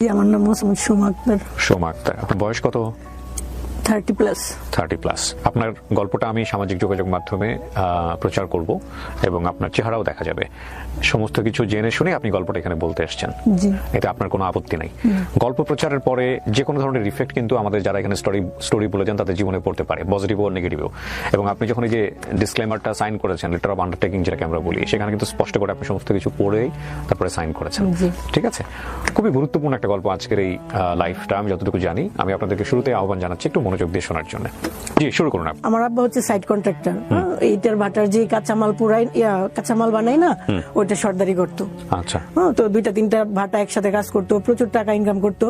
আমার নাম মোহাম্মদ সোমা আক্তার। সোমা আক্তার, আপনার বয়স কত? 30+। 30+। আপনার গল্পটা আমি সামাজিক যোগাযোগ মাধ্যমে প্রচার করব এবং আপনার চেহারাও দেখা যাবে। সমস্ত কিছু জেনে শুনে আপনি গল্পটা এখানে বলতে এসেছেন, এটা আপনার কোনো আপত্তি নাই? গল্প প্রচারের পরে যে কোনো ধরনের ইফেক্ট কিন্তু আমাদের যারা এখানে স্টোরি বলে যান তাদের জীবনে পড়তে পারে, পজিটিভ ও নেগেটিভও। এবং আপনি যখন এই যে ডিসক্লেমারটা সাইন করেছেন, লেটার অফ আন্ডারটেকিং যেটাকে আমরা বলি, সেখানে কিন্তু স্পষ্ট করে আপনি সমস্ত কিছু পড়েই তারপরে সাইন করেছেন। ঠিক আছে, খুবই গুরুত্বপূর্ণ একটা গল্প আজকের এই লাইফটা। আমি যতটুকু জানি, আমি আপনাদেরকে শুরুতে আহ্বান জানাচ্ছি একটু মনোযোগ দিয়ে শোনার জন্য। জি, শুরু করুন। আমার আব্বা হচ্ছে সাইড কন্ট্রাক্টর, ইটের ভাটার যে কাঁচামাল পুরাই কাঁচামাল বানায় না, ওইটা সর্দারি করতো। আচ্ছা। তো 2-3টা ভাটা একসাথে কাজ করতো, প্রচুর টাকা ইনকাম করতো,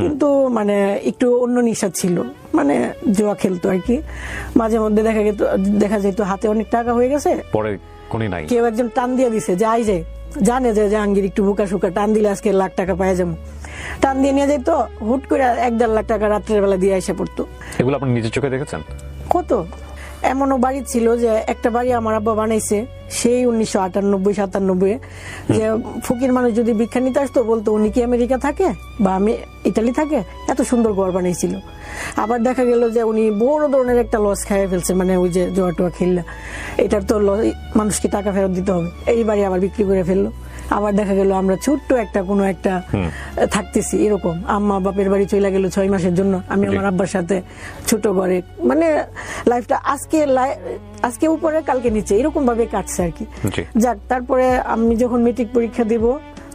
কিন্তু মানে একটু অন্য নেশা ছিল, মানে জুয়া খেলতো আর কি। মাঝে মধ্যে দেখা যেত হাতে অনেক টাকা হয়ে গেছে, পরে কোনি নাই, কেউ একজন টান দিয়ে দিছে, জানে যে জাহাঙ্গীর একটু বুকা সুকা টান দিলে আজকে লাখ টাকা পাওয়া যাবো, টান দিয়ে নিয়ে যাইতো, হুট করে 1-1.5 লাখ টাকা রাত্রের বেলা দিয়ে এসে পড়তো। এগুলো আপনি নিজের চোখে দেখেছেন? কত এমনও বাড়ি ছিল যে একটা বাড়ি আমার আব্বা বানাইছে সেই 1998-97, যে ফকির মানুষ যদি ভিক্ষা নিতে আসতো বলতো উনি কি আমেরিকা থাকে বা আমি ইটালি থাকে, এত সুন্দর ঘর বানাইছিল। আবার দেখা গেল যে উনি বড় ধরনের একটা লস খাইয়ে ফেলছে, মানে ওই যে জোয়া টোয়া খেললা, এটার তো মানুষকে টাকা ফেরত দিতে হবে, এই বাড়ি আবার বিক্রি করে ফেললো। আবার দেখা গেল আমরা ছোট্ট একটা কোনো একটা থাকতেছি, এরকম আম্মা বাপের বাড়ি চলে গেল 6 মাসের জন্য, আমি আমার আব্বার সাথে ছোট ঘরে, মানে লাইফটা আজকে উপরে কালকে নিচে এরকম ভাবে কাটছে আর কি। যাক, তারপরে আমি যখন মেট্রিক পরীক্ষা দিব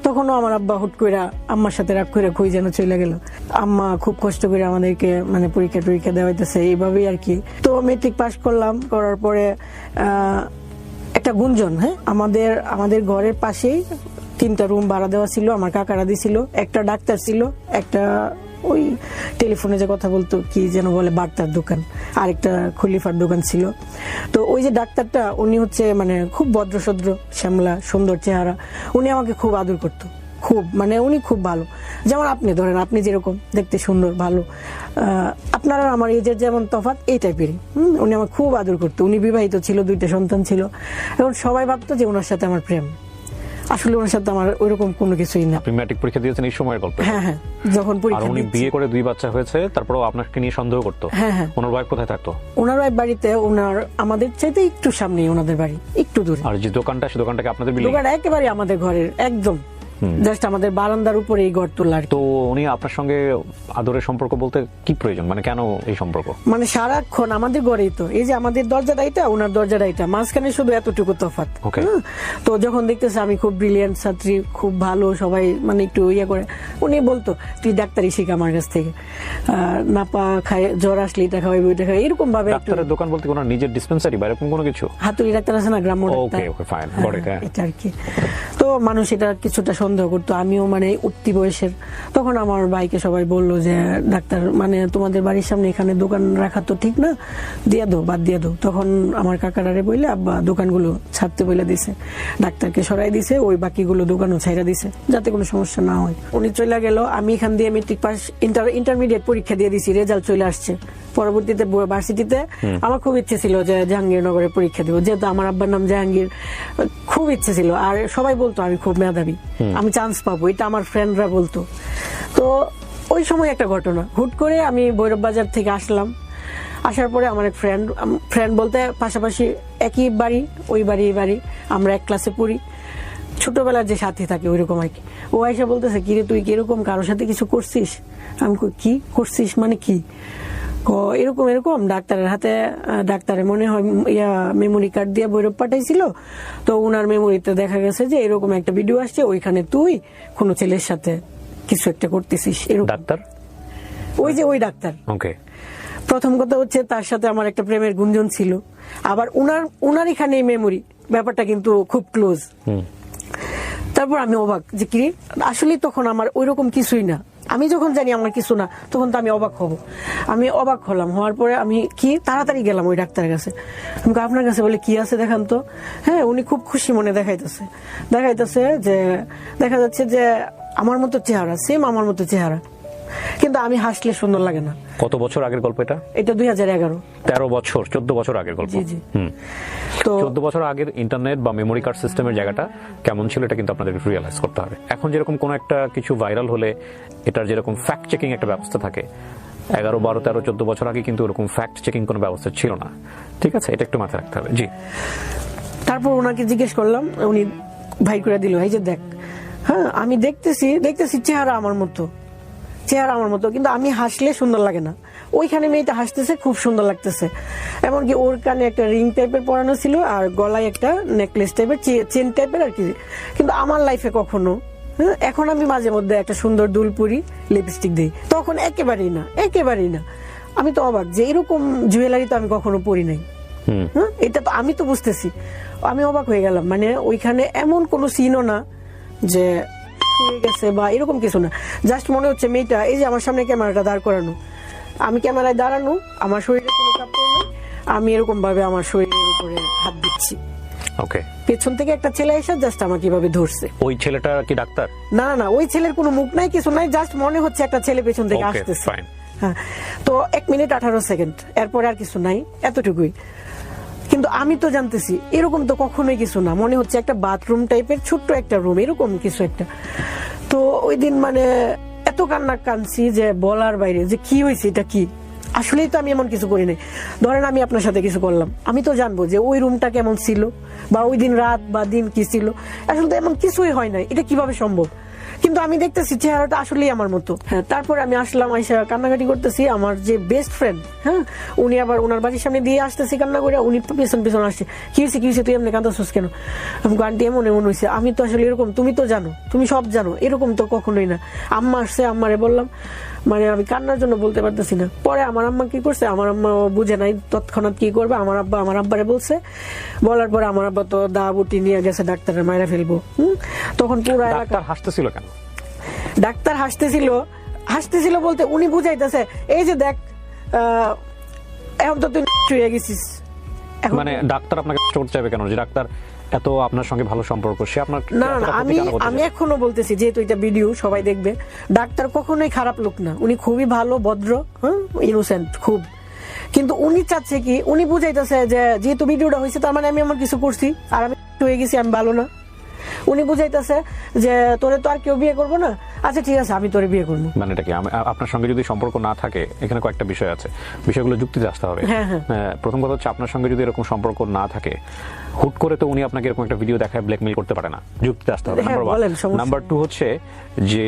তখনও আমার আব্বা হুট করে আম্মার সাথে রাগ করে কই যেন চলে গেল। আম্মা খুব কষ্ট করে আমাদেরকে মানে পরীক্ষা দেওয়াইতেছে এইভাবেই আর কি। তো মেট্রিক পাস করলাম, করার পরে একটা গুঞ্জন, আমাদের ঘরের পাশেই 3টা রুম ভাড়া দেওয়া ছিল, আমার কাকারা দিছিল। একটা ডাক্তার ছিল, একটা ওই টেলিফোনে যে কথা বলতো কি যেন বলে বার্তার দোকান, আর একটা খলিফার দোকান ছিল। তো ওই যে ডাক্তারটা, উনি হচ্ছে মানে খুব ভদ্রসদ্র, শ্যামলা সুন্দর চেহারা, উনি আমাকে খুব আদর করতো, খুব মানে উনি খুব ভালো। যেমন আপনি ধরেন, আপনি যেরকম দেখতে সুন্দর ভালো, আপনারা আমার এজের যেমন তফাৎ, এই টাইপেরই। উনি আমার খুব আদর করতো। উনি বিবাহিত ছিল, 2টা সন্তান ছিল। এখন সবাই ভাবতো যে ওনার সাথে আমার প্রেম, আসলে ওনার সাথে আমার ওইরকম কোনো কিছুই না। আপনি ম্যাট্রিক পরীক্ষা দিয়েছেন এই সময়ের গল্প? হ্যাঁ, যখন পরীক্ষা, উনি বিয়ে করে 2 বাচ্চা হয়েছে, তারপরেও আপনাকে নিয়ে সন্দেহ করতো? হ্যাঁ। ওনার ওয়াইফ কোথায় থাকতো? ওনার ওয়াইফ বাড়িতে, আমাদের চাইতে একটু সামনে ওনাদের বাড়ি, একটু দূরে। আর যে দোকানটা, সে দোকানটাকে আপনাদের বিল্ডিং? দোকানটা একেবারে আমাদের ঘরের একদম জাস্ট আমাদের বারান্দার উপরে এই ঘর তোলা। তো উনি আপনার সঙ্গে আদরের সম্পর্ক বলতে কি প্রয়োজন, মানে কেন এই সম্পর্ক? মানে সারাক্ষণ আমাদের ঘরেই তো, এই যে আমাদের দরজাটা এটা, ওনার দরজাটা এটা, মাঝখানে শুধু এতটুকু তফাৎ। তো যখন দেখতেছে আমি খুব ব্রিলিয়ান্ট ছাত্রী, খুব ভালো, সবাই মানে একটু ইয়ে করে, উনি বলতো তুই ডাক্তারি শিখ আমার কাছ থেকে, নাপা খায়, জ্বর আসলে এটা খাওয়াই, ওইটা খাওয়াই, এরকম ভাবে। ডাক্তারের দোকান বলতে ওনার নিজের ডিসপেন্সারি বা এরকম কোনো কিছু? হাতুড়ি ডাক্তার আছে না, গ্রাম্য ডাক্তার, এটা আর কি। তো মানুষ এটা কিছুটা সন্দেহ করতো। আমিও মানে উঠতি বয়সের, তখন আমার ভাইকে সবাই বললো যে ডাক্তার মানে তোমাদের বাড়ির সামনে এখানে দোকান রাখা তো ঠিক না, দিয়ে দো, বাদ দিয়ে দো। তখন আমার কাকারারে বললে আব্বা দোকানগুলো ছাড়তে বলে দিছে, ডাক্তারকে সরাই দিছে, ওই বাকিগুলো দোকানও ছাইরা দিছে যাতে কোনো সমস্যা না হয়। উনি চলে গেল, আমি এখান দিয়ে মেট্রিক পাস, ইন্টারমিডিয়েট পরীক্ষা দিয়ে দিছি, রেজাল্ট চলে আসছে। পরবর্তীতে ভার্সিটিতে আমার খুব ইচ্ছে ছিল যে জাহাঙ্গীরনগরে পরীক্ষা দিব, যেহেতু আমার আব্বার নাম জাহাঙ্গীর, খুব ইচ্ছে ছিল। আর সবাই বলতো আমি খুব মেধাবী, আমি চান্স পাবো, এটা আমার ফ্রেন্ডরা বলতো। তো ওই সময় একটা ঘটনা, হুট করে আমি ভৈরব বাজার থেকে আসলাম। আসার পরে আমার এক ফ্রেন্ড বলতে পাশাপাশি একই বাড়ি, ওই বাড়ি এই বাড়ি, আমরা এক ক্লাসে পড়ি, ছোটবেলার যে সাথী থাকে ওইরকম আর কি। ও আইসা বলতেছে কিরে তুই কিরকম কারোর সাথে কিছু করছিস? আমি কি করছিস মানে কি? এরকম ডাক্তারের হাতে, ডাক্তারের মনে হয় মেমোরি কার্ড দিয়ে ভৈরব পাঠাইছিল, তো উনার মেমোরিতে দেখা গেছে যে এরকম একটা ভিডিও আসছে, ওইখানে তুই কোনো ছেলের সাথে কিছু একটা করতেছিস। ডাক্তার ওই ডাক্তার। প্রথম কথা হচ্ছে তার সাথে আমার একটা প্রেমের গুঞ্জন ছিল, আবার উনার এখানে মেমোরি ব্যাপারটা কিন্তু খুব ক্লোজ। তারপর আমি অবাক যে কি, আসলে তখন আমার ওইরকম কিছুই না, আমি যখন জানি আমার কিছু না তখন তো আমি অবাক হব। আমি অবাক হলাম, হওয়ার পরে আমি কি তাড়াতাড়ি গেলাম ওই ডাক্তারের কাছে। আমি আপনার কাছে বলে কি আছে দেখান তো। হ্যাঁ, উনি খুব খুশি মনে দেখাইতেছে যে দেখা যাচ্ছে যে আমার মতো চেহারা, সেম আমার মতো চেহারা, কিন্তু আমি হাসলে সুন্দর লাগে না। কত বছর আগের গল্প এটা? এটা 2011। 13 বছর 14 বছর আগের গল্প। জি জি। তো 14 বছর আগের ইন্টারনেট বা মেমোরি কার্ড সিস্টেমের জায়গাটা কেমন ছিল এটা কিন্তু আপনাদের রিয়েলাইজ করতে হবে। এখন যেরকম কোন একটা কিছু ভাইরাল হলে এটার যেরকম ফ্যাক্ট চেকিং একটা ব্যবস্থা থাকে, 11, 12, 13, 14 বছর আগে কিন্তু এরকম ফ্যাক্ট চেকিং কোনো ব্যবস্থা ছিল না। ঠিক আছে, এটা একটু মাথায় রাখতে হবে। জি। তারপর ওনাকে জিজ্ঞেস করলাম, উনি ভাই করে দিল, এই যে দেখ, হ্যাঁ আমি দেখতেছি চেহারা আমার মতো, কিন্তু আমি হাসলে সুন্দর লাগে না। ওইখানে মেয়েটা হাসতেছে, খুব সুন্দর লাগতেছে। এমনকি ওর কানে একটা রিং টাইপের পরানো ছিল আর গলায় একটা নেকলেস টাইপের, চেন টাইপের আর কি। কিন্তু আমার লাইফে কখনো, এখন আমি মাঝে মধ্যে একটা সুন্দর দুল পরি, লিপস্টিক দিই, তখন একেবারেই না। আমি তো অবাক যে এরকম জুয়েলারি তো আমি কখনো পরি নাই। এটা তো আমি তো বুঝতেছি, আমি অবাক হয়ে গেলাম। মানে ওইখানে এমন কোনো সিনও না যে হয়ে গেছে বা এরকম কিছু না। জাস্ট মনে হচ্ছে মেয়েটা, এই যে আমার সামনে ক্যামেরাটা দাঁড় করানো, আমি ক্যামেরায় দাঁড়ানো, আমার শরীরে কোনো কাপড় নেই, আমি এরকম ভাবে আমার শরীরের উপরে হাত দিচ্ছি। ওকে। পেছন থেকে একটা ছেলে এসে জাস্ট আমাকে কিভাবে ধরছে। ওই ছেলেটা কি ডাক্তার? না, ওই ছেলের কোনো মুখ নাই, কিছু নাই, জাস্ট মনে হচ্ছে একটা ছেলে পেছন থেকে আসতেছে। হ্যাঁ, তো 1 মিনিট 18 সেকেন্ড, এরপরে আর কিছু নাই, এতটুকুই। কিন্তু আমি তো জানতেছি এরকম তো কখনোই কিছু না, মনে হচ্ছে একটা বাথরুম টাইপের ছোট্ট একটা রুম, এরকম কিছু একটা। তো ওই দিন মানে এত কাঁদছি যে বলার বাইরে, যে কি হয়েছে, এটা কি। আসলেই তো আমি এমন কিছু করি নাই। ধরেন আমি আপনার সাথে কিছু করলাম, আমি তো জানবো যে ওই রুমটা কেমন ছিল বা ওই দিন রাত বা দিন কি ছিল। আসলে তো এমন কিছুই হয় নাই, এটা কিভাবে সম্ভব? কিন্তু আমি দেখতেছি চেহারাটা আসলেই আমার মতো। হ্যাঁ, তারপরে আমি আসলাম, আইসা কান্নাকাটি করতেছি। আমার যে বেস্ট ফ্রেন্ড, হ্যাঁ, উনি আবার ওনার বাড়ির সামনে দিয়ে আসতেছি কান্না করে, উনি পেছন আসছে, কি হয়েছে তুই এমনি কাঁদাছিস কেন? আমি আন্টি এমন হয়েছে, আমি তো আসলে এরকম, তুমি তো জানো, তুমি সব জানো, এরকম তো কখনোই না। আম্মা আসছে, আম্মারে বললাম, মানে আমি কান্নার জন্য বলতে পারতেছি না। পরে আমার আম্মা কি করছে, আমার আম্মা বুঝে নাই তৎক্ষণাৎ কি করবে, আমার আব্বারে বলছে। বলার পরে আমার আব্বা তো দা বুটি নিয়ে গেছে, ডাক্তারের মায়েরা ফেলবো। তখন পুরো এলাকা হাসতেছিল কেন? ডাক্তার হাসতেছিল বলতে উনি বুঝাইতেছে, এই যে দেখ, এখন তো তুই হয়ে গেছিস। মানে ডাক্তার আপনাকে চোট চাইবে কেন? যে ডাক্তার এত আপনার সঙ্গে ভালো সম্পর্ক, সে আপনার না, আমি এখনো বলতেছি, যেহেতু এটা ভিডিও সবাই দেখবে, ডাক্তার কখনোই খারাপ লোক না, উনি খুবই ভালো, ভদ্র, ইনোসেন্ট খুব। কিন্তু উনি চাচ্ছে কি, উনি বুঝাইতেছে যে যেহেতু ভিডিওটা হয়েছে তার মানে আমি আমার কিছু করছি আর আমি হয়ে গেছি, আমি ভালো না। উনি বুঝাইতেছে যে তোরে তো আর কেউ বিয়ে করবো না, আচ্ছা ঠিক আছে আমি তোরে বিয়ে করবো। মানে এটা কি, আপনার সঙ্গে যদি সম্পর্ক না থাকে, এখানে কয়েকটা বিষয় আছে, বিষয়গুলো যুক্তিতে আসতে হবে। প্রথম কথা হচ্ছে, আপনার সঙ্গে যদি এরকম সম্পর্ক না থাকে, হুট করে তো উনি আপনাকে এরকম একটা ভিডিও দেখায় ব্ল্যাকমেইল করতে পারে না, যুক্তিতে আসতে হবে। নাম্বার 2 হচ্ছে যে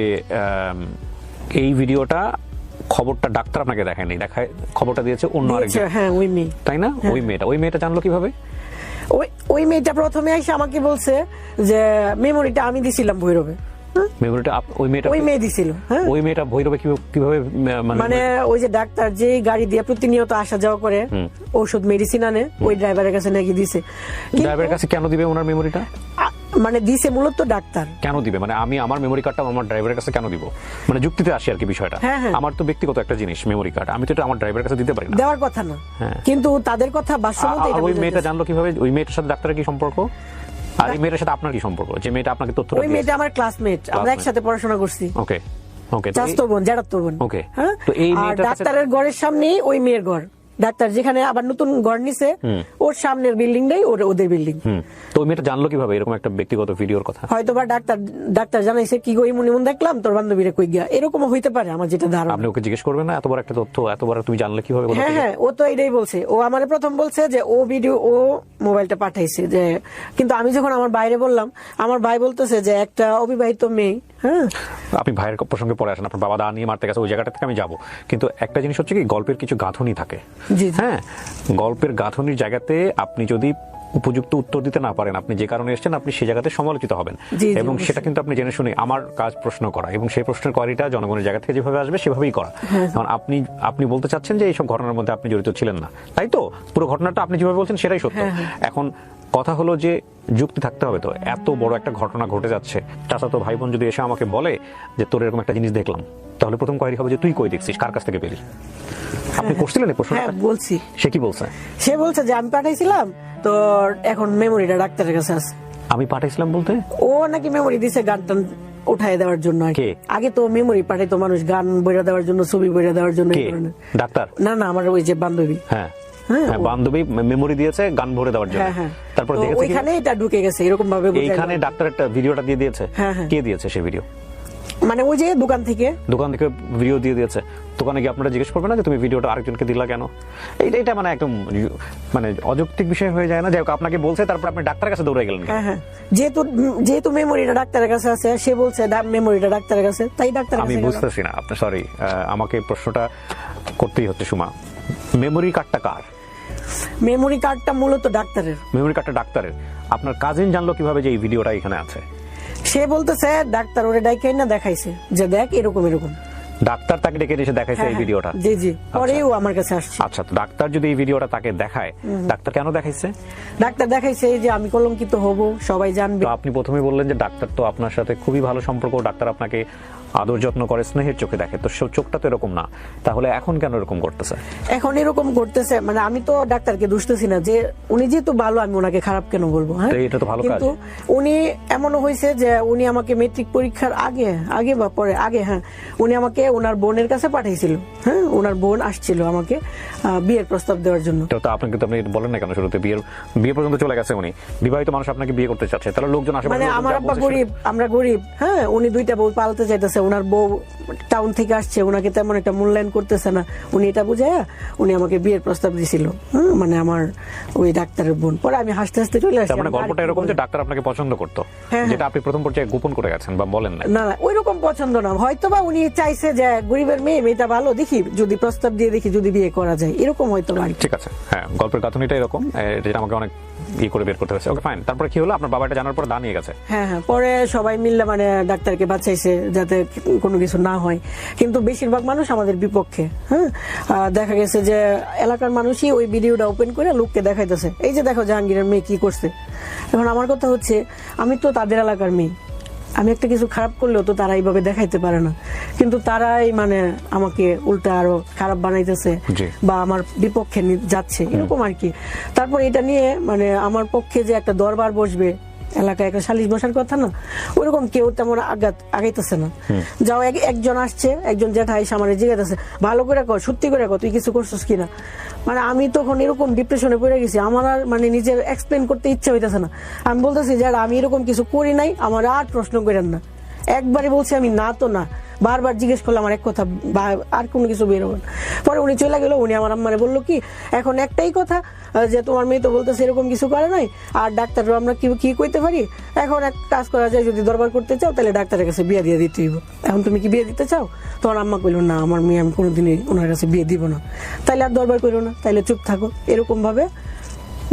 এই ভিডিওটা, খবরটা ডাক্তার আপনাকে দেখায়নি, খবরটা দিয়েছে অন্য আরেকজন, তাই না? ওই মেয়েটা জানলো কিভাবে? ওই মেয়েটা প্রথমে এসে আমাকে বলছে যে মেমোরিটা আমি দিছিলাম ভৈরবে। মেমোরিটা ওই মেয়ে দিছিল। ওই মেয়েটা ভৈরবে কিভাবে? মানে ওই যে ডাক্তার যে গাড়ি দিয়ে প্রতিনিয়ত আসা যাওয়া করে, ওষুধ মেডিসিন আনে, ওই ড্রাইভারের কাছে নাকি দিছে। ড্রাইভারের কাছে কেন দিবে ওনার মেমোরিটা? মানে দিছে মূলত ডাক্তার। কেন দিবে? মানে আমি আমার মেমোরি কার্ডটা আমার ড্রাইভারের কাছে কেন দিব? মানে যুক্তিতে আসি আর কি বিষয়টা। আমার তো ব্যক্তিগত একটা জিনিস মেমোরি কার্ড, আমি তো এটা আমার ড্রাইভারের কাছে দিতে পারি না। দেওয়ার কথা না, কিন্তু তাদের কথা বাস্তবতা। ওই মেয়েটা জানলো কিভাবে? ওই মেয়েটার সাথে ডাক্তারের কি সম্পর্ক? আর এই মেয়েটার সাথে আপনার কি সম্পর্ক? যে মেয়েটা আপনাকে তথ্য দিয়েছে। ওই মেয়েটা আমার ক্লাসমেট, আমরা একসাথে পড়াশোনা করছি। ওকে। চাচাতো বোন, জ্যাঠাতো বোন। ওকে। তো এই মেয়েটার ডাক্তারের ঘরের সামনেই ওই মেয়ের ঘর। ডাক্তার যেখানে আবার নতুন ঘর নিছে, ওর সামনের বিল্ডিংটাই ওদের বিল্ডিং। তো ওই মেয়েটা জানলো কিভাবে এরকম একটা ব্যক্তিগত ভিডিওর কথা? হয়তো বা ডাক্তার জানাইছে, কি গো ইমন দেখলাম তোর বান্ধবীরে কই গিয়া, এরকম হইতে পারে আমার যেটা ধারণা। আপনি ওকে জিজ্ঞেস করবেন না, এত বড় একটা তথ্য এত বড় তুমি জানলে কিভাবে? হ্যাঁ, ও তো এটাই বলছে। ও আমারে প্রথম বলছে যে ও মোবাইলটা পাঠাইছে, যে কিন্তু আমি যখন আমার বাইরে বললাম, আমার ভাই বলতেছে যে একটা অবিবাহিত মেয়ে। হ্যাঁ, আপনি ভাইয়ের প্রসঙ্গে পরে আসেন, আপনার বাবা দা নিয়ে মারতে গেছে, ওই জায়গাটা থেকে আমি যাবো। কিন্তু একটা জিনিস হচ্ছে কি, গল্পের কিছু গাঁথনি থাকে। হ্যাঁ, গল্পের গাঁথনির জায়গাতে আপনি যদি উপযুক্ত উত্তর দিতে না পারেন, আপনি যে কারণে এসেছেন, আপনি সেই জায়গাতে সমালোচিত হবেন। এবং সেটা কিন্তু আপনি জেনে শুনে, আমার কাজ প্রশ্ন করা, এবং সেই প্রশ্নের কোয়ালিটা জনগণের জায়গা থেকে যেভাবে আসবে সেভাবেই করা। কারণ আপনি বলতে চাচ্ছেন যে এইসব ঘটনার মধ্যে আপনি জড়িত ছিলেন না, তাই তো? পুরো ঘটনাটা আপনি যেভাবে বলছেন সেটাই সত্য। এখন কথা হলো যে যুক্তি থাকতে হবে। তো এত বড় একটা ঘটনা ঘটে যাচ্ছে, চাচাতো ভাই বোন যদি এসে আমাকে বলে যে তোর এরকম একটা জিনিস দেখলাম, তাহলে প্রথম কোয়ারি হবে যে তুই কই দেখছিস, কার কাছ থেকে পেলি? আপনি করছিলেন এই প্রশ্নটা? হ্যাঁ, বলছি। সে কি বলছে? সে বলছে যে আমি পাঠাইছিলাম, তো এখন মেমোরিটা ডাক্তারের কাছে আছে। আমি পাঠাইছিলাম বলতে? ও নাকি মেমোরি দিছে, গান টান উঠায় দেওয়ার জন্য আর কি। কে? আগে তো মেমোরি পাঠাইতো মানুষ, গান বইরা দেওয়ার জন্য, ছবি বইরা দেওয়ার জন্য, এই কে? ধরনের। ডাক্তার? না না, আমার ওই যে বান্ধবী। হ্যাঁ হ্যাঁ, হ্যাঁ, বান্ধবী মেমোরি দিয়েছে গান ভরে দেওয়ার জন্য। হ্যাঁ হ্যাঁ, তারপর তো দেখেছে কি? ওইখানে এটা ঢুকে গেছে এরকম ভাবে বোঝাইলো। এইখানে ডাক্তার একটা ভিডিওটা দিয়ে দিয়েছে। হ্যাঁ, হ্যাঁ। কে দিয়েছে সেই ভিডিও? মানে ওই যে দোকান থেকে ভিডিও দিয়ে দিয়েছে। দোকানে গিয়ে আপনারা জিজ্ঞেস করবেন না যে তুমি ভিডিওটা আরেকজনকে দিলা কেন? এটা মানে একদম মানে অযৌক্তিক বিষয় হয়ে যায় না? যাই হোক, আপনাকে বলছে, তারপর আপনি ডাক্তারের কাছে দৌড়ে গেলেন। হ্যাঁ হ্যাঁ, যেহেতু মেমোরিটা ডাক্তারের কাছে আছে, সে বলছে মেমোরিটা ডাক্তারের কাছে, তাই ডাক্তারের আমি কাছে গেলাম। বুঝতেছি না আপনি, সরি, আমাকে প্রশ্নটা করতেই হচ্ছে সুমা। মেমোরি কার্ডটা কার? মেমোরি কার্ডটা মূলত ডাক্তারের। মেমোরি কার্ডটা ডাক্তারের। আপনার কাজিন জানলো কিভাবে যে এই ভিডিওটা এখানে আছে? সে বলতেছে ডাক্তার ওরে ডাইকাই না দেখাইছে যে দেখ এরকম এরকম। ডাক্তার তাকে ডেকে এসে দেখাইছে এই ভিডিওটা? জি জি, পরেও আমার কাছে আসছে। আচ্ছা, তো ডাক্তার যদি এই ভিডিওটা তাকে দেখায়, ডাক্তার কেন দেখাইছে? ডাক্তার দেখাইছে যে আমি কলঙ্কিত হব, সবাই জানবে। তো আপনি প্রথমে বললেন যে ডাক্তার তো আপনার সাথে খুবই ভালো সম্পর্ক, ডাক্তার আপনাকে আদর যত্ন করে, স্নেহের চোখে দেখে, তো চোখটা তো এরকম না, তাহলে এখন কেন এরকম করতেছে? এখন এরকম করতেছে মানে আমি তো ডাক্তারকে দুষতেছি না যে উনি যেহেতু ভালো আমি ওনাকে খারাপ কেন বলবো। হ্যাঁ, তো এটা তো ভালো কাজ। কিন্তু উনি এমনও হয়েছে যে উনি আমাকে মেট্রিক পরীক্ষার আগে বা পরে হ্যাঁ, উনি আমাকে ওনার বোনের কাছে পাঠিয়েছিল। হ্যাঁ, ওনার বোন আসছিল আমাকে বিয়ের প্রস্তাব দেওয়ার জন্য। তো আপনি কিন্তু আপনি বলেন না কেন শুরুতে? বিয়ে পর্যন্ত চলে গেছে উনি, বিবাহিত মানুষ আপনাকে বিয়ে করতে চাচ্ছে, তাহলে লোকজন আশেপাশে মানে আমার আব্বা গরিব, আমরা গরিব। হ্যাঁ, উনি দুইটা বউ পালতে চাইতেছে, ওনার বউ টাউন থেকে আসছে, ওনাকে তেমন একটা মূল্যায়ন করতেছে না, উনি এটা বুঝাইয়া উনি আমাকে বিয়ের প্রস্তাব দিয়েছিল। মানে আমার ওই ডাক্তারের বোন। পরে আমি হাসতে হাসতে চলে আসছি। মানে গল্পটা এরকম যে ডাক্তার আপনাকে পছন্দ করতো, যেটা আপনি প্রথম পর্যায়ে গোপন করে গেছেন বা বলেন না? না, ওই রকম পছন্দ না, হয়তোবা উনি চাইছে যে গরিবের মেয়েটা ভালো, দেখি যদি প্রস্তাব দিয়ে দেখি যদি বিয়ে করা যায়, এরকম হয়তো। ঠিক আছে, হ্যাঁ, গল্পের গাঁথনিটা এরকম, যেটা আমাকে অনেক করে বের করতে হয়েছে। ওকে, ফাইন। তারপরে কি হলো? আপনার বাবা এটা জানার পর দাঁড়িয়ে গেছে? হ্যাঁ হ্যাঁ, পরে সবাই মিললে মানে ডাক্তারকে বাঁচাইছে যাতে কোনো কিছু না হয়, কিন্তু বেশিরভাগ মানুষ আমাদের বিপক্ষে। হ্যাঁ, দেখা গেছে যে এলাকার মানুষই ওই ভিডিওটা ওপেন করে লোককে দেখাইতেছে, এই যে দেখো জাহাঙ্গীরের মেয়ে কি করছে। এখন আমার কথা হচ্ছে, আমি তো তাদের এলাকার মেয়ে, আমি একটা কিছু খারাপ করলেও তো তারা এইভাবে দেখাইতে পারে না, কিন্তু তারাই মানে আমাকে উল্টা আরো খারাপ বানাইতেছে বা আমার বিপক্ষে যাচ্ছে, এরকম আর কি। তারপর এটা নিয়ে মানে আমার পক্ষে যে একটা দরবার বসবে, এলাকায় একটা সালিশ বসার কথা না, ওইরকম কেউ তেমন আগাইতেছে না। যাও একজন আসছে, একজন জ্যাঠা এসে আমার জিজ্ঞাসা, ভালো করে কর, সত্যি করে কর, তুই কিছু করছিস কিনা। মানে আমি তখন এরকম ডিপ্রেশনে পড়ে গেছি, আমার আর মানে নিজের এক্সপ্লেন করতে ইচ্ছা হইতেছে না। আমি বলতেছি যে আমি এরকম কিছু করি নাই, আমার আর প্রশ্ন করেন না। একবারে বলছি আমি না তো না, বারবার জিজ্ঞেস করলাম আমার এক কথা, আর কোনো কিছু বেরোবে না। পরে উনি চলে গেল। উনি আমার আম্মারে বললো কি, এখন একটাই কথা যে তোমার মেয়ে তো বলতেছে এরকম কিছু করে নাই, আর ডাক্তাররা আমরা কি কইতে পারি, এখন এক কাজ করা যায়, যদি দরবার করতে চাও তাহলে ডাক্তারের কাছে বিয়ে দিয়ে দিতে হইব। এখন তুমি কি বিয়ে দিতে চাও? তোমার আম্মা কইলো না, আমার মেয়ে আমি কোনোদিনই ওনার কাছে বিয়ে দিব না। তাইলে আর দরবার করো না, তাইলে চুপ থাকো। এরকম ভাবে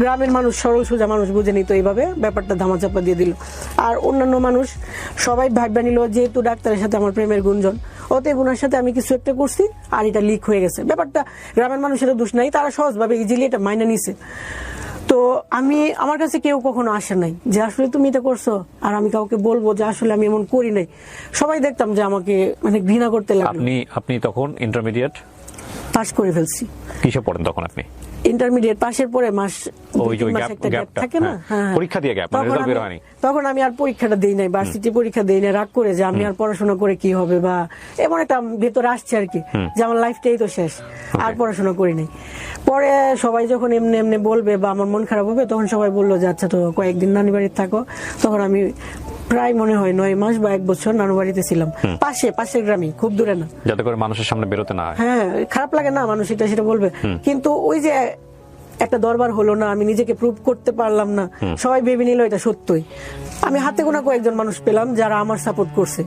গ্রামের মানুষ, সরল সোজা মানুষ বুঝে নিত, এইভাবে ব্যাপারটা ধামাচাপা দিয়ে দিল। আর অন্যান্য মানুষ সবাই ভাববা নিল যেহেতু ডাক্তারের সাথে আমার প্রেমের গুঞ্জন, অতএব ওনার সাথে আমি কিছু একটা করছি আর এটা লিক হয়ে গেছে। ব্যাপারটা গ্রামের মানুষের দোষ নাই, তারা সহজভাবে ইজিলি এটা মাইনে নিছে। তো আমার কাছে কেউ কখনো আসে নাই যে আসলে তুমি এটা করছো, আর আমি কাউকে বলবো যে আসলে আমি এমন করি নাই। সবাই দেখতাম যে আমাকে মানে ঘৃণা করতে লাগলো। আপনি তখন ইন্টারমিডিয়েট পাস করে ফেলছি। কিসে পড়েন তখন আপনি? ইন্টারমিডিয়েট পাশের পরে মাস একটা গ্যাপ থাকে না, পরীক্ষা দিয়ে গ্যাপ, রেজাল্ট বের হয়নি। তখন আমি আর পরীক্ষাটা দেই নাই, ভার্সিটি পরীক্ষা দেই নাই, রাগ করে যে আমি আর পড়াশোনা করে কি হবে, বা এমন একটা ভেতরে আসছে আর কি যে আমার লাইফটাই তো শেষ, আর পড়াশোনা করি নাই। পরে সবাই যখন এমনি এমনি বলবে বা আমার মন খারাপ হবে, তখন সবাই বললো যে আচ্ছা তো কয়েকদিন নানি বাড়িতে থাকো। তখন আমি প্রায় মনে হয় 9 মাস বা 1 বছর নানু বাড়িতে ছিলাম, পাশের গ্রামে, খুব দূরে না, যাতে করে মানুষের সামনে বেরোতে না হয়। হ্যাঁ, খারাপ লাগে না, মানুষ এটা সেটা বলবে, কিন্তু ওই যে একটা দরবার হলো না, আমি নিজেকে প্রুভ করতে পারলাম না, সবাই ভেবে নিল এটা সত্যই। আমি হাতে গোনা কয়েকজন মানুষ পেলাম যারা আমার সাপোর্ট করছে,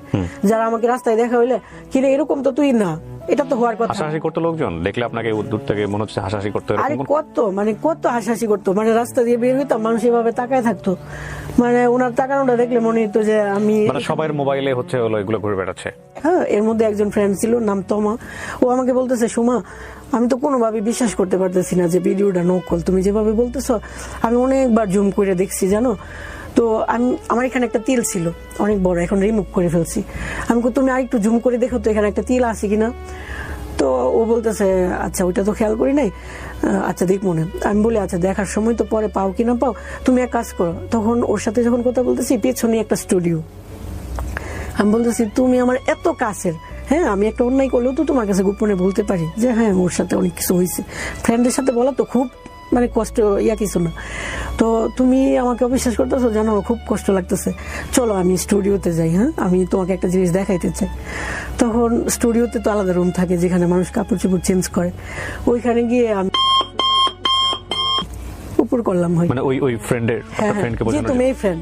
যারা আমাকে রাস্তায় দেখা হইলে কিরে এরকম তো তুই না, এটা তো হওয়ার কথা। হাসাহাসি করতে লোকজন দেখলে আপনাকে দূর থেকে মনে হচ্ছে হাসাহাসি করতে। আরে কত হাসাহাসি করতো, মানে রাস্তা দিয়ে বের হইতাম মানুষ এভাবে তাকায় থাকতো, মানে ওনার তাকানোটা দেখলে মনে হতো যে আমি, মানে সবার মোবাইলে হচ্ছে হলো এগুলো ঘুরে বেড়াচ্ছে। হ্যাঁ, এর মধ্যে একজন ফ্রেন্ড ছিল নাম তমা, ও আমাকে বলতেছে সুমা আমি তো কোনোভাবে বিশ্বাস করতে পারতেছি না যে ভিডিওটা নকল, তুমি যেভাবে বলতেছো আমি অনেকবার জুম করে দেখছি জানো। তো আমার এখানে একটা তিল ছিল অনেক বড়, এখন রিমুভ করে ফেলছি। আমি তুমি আর একটু জুম করে দেখো তো এখানে একটা তিল আছে কিনা। তো ও বলতেছে আচ্ছা ওইটা তো খেয়াল করি নাই, আচ্ছা দেখ মনে। আমি বলি আচ্ছা দেখার সময় তো পরে পাও কি না পাও, তুমি এক কাজ করো। তখন ওর সাথে যখন কথা বলতেছি, পেছনে একটা স্টুডিও, আমি বলতেছি তুমি আমার এত কাছের, হ্যাঁ আমি একটা অন্যায় করলেও তো তোমার কাছে গোপনে বলতে পারি যে হ্যাঁ ওর সাথে অনেক কিছু হয়েছে। ফ্রেন্ডের সাথে বলা তো খুব মানে কষ্ট কিছু না। তো তুমি আমাকে অবিশ্বাস করতেছো, জানো খুব কষ্ট লাগতেছে, চলো আমি স্টুডিওতে যাই, হ্যাঁ আমি তোমাকে একটা জিনিস দেখাইতে চাই। তখন স্টুডিওতে তো আলাদা রুম থাকে যেখানে মানুষ কাপড় চোপড় চেঞ্জ করে, ওইখানে গিয়ে আমি উপর করলাম মানে ওই ফ্রেন্ডের ফ্রেন্ডকে বোঝানোর যেহেতু মেয়ে ফ্রেন্ড।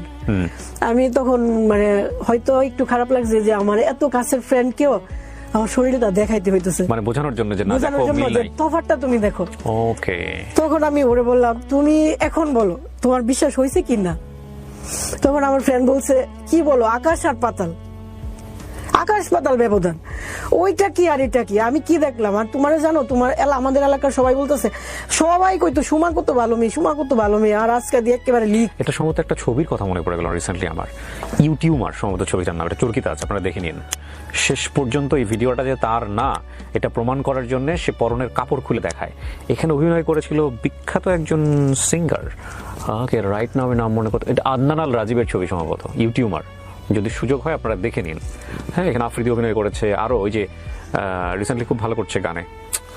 আমি তখন মানে হয়তো একটু খারাপ লাগছে যে আমার এত কাছের ফ্রেন্ড কেও আমার শরীরটা দেখাইতে হইতেছে, মানে বোঝানোর জন্য যে না বোঝানোর জন্য যে তফাৎটা তুমি দেখো। ওকে, তখন আমি ওরে বললাম তুমি এখন বলো তোমার বিশ্বাস হয়েছে কি না। তখন আমার ফ্রেন্ড বলছে কি বলো, আকাশ আর পাতাল, আকাশ পাতাল ব্যবধান, ওইটা কি আর এটা কি, আমি কি দেখলাম। আর তোমার জানো তোমার আমাদের এলাকার সবাই বলতেছে, সবাই কইতো সুমা কত ভালো মেয়ে, সুমা কত ভালো মেয়ে, আর আজকে দিয়ে একেবারে লিক। এটা সম্ভবত একটা ছবির কথা মনে পড়ে গেল রিসেন্টলি আমার, ইউটিউবার সম্ভবত ছবিটার নাম, এটা চরকিতে আছে, আপনারা দেখে নিন। শেষ পর্যন্ত এই ভিডিওটা যে তার না এটা প্রমাণ করার জন্য সে পরনের কাপড় খুলে দেখায়। এখানে অভিনয় করেছিল বিখ্যাত একজন সিঙ্গার, ওকে রাইট নাও নাম মনে করতে, এটা আদনান আল রাজীবের ছবি সম্ভবত, ইউটিউবার, যদি সুযোগ হয় আপনারা দেখে নিন। হ্যাঁ এখানে আফ্রিদি অভিনয় করেছে, আরো ওই যে রিসেন্টলি খুব ভালো করছে গানে,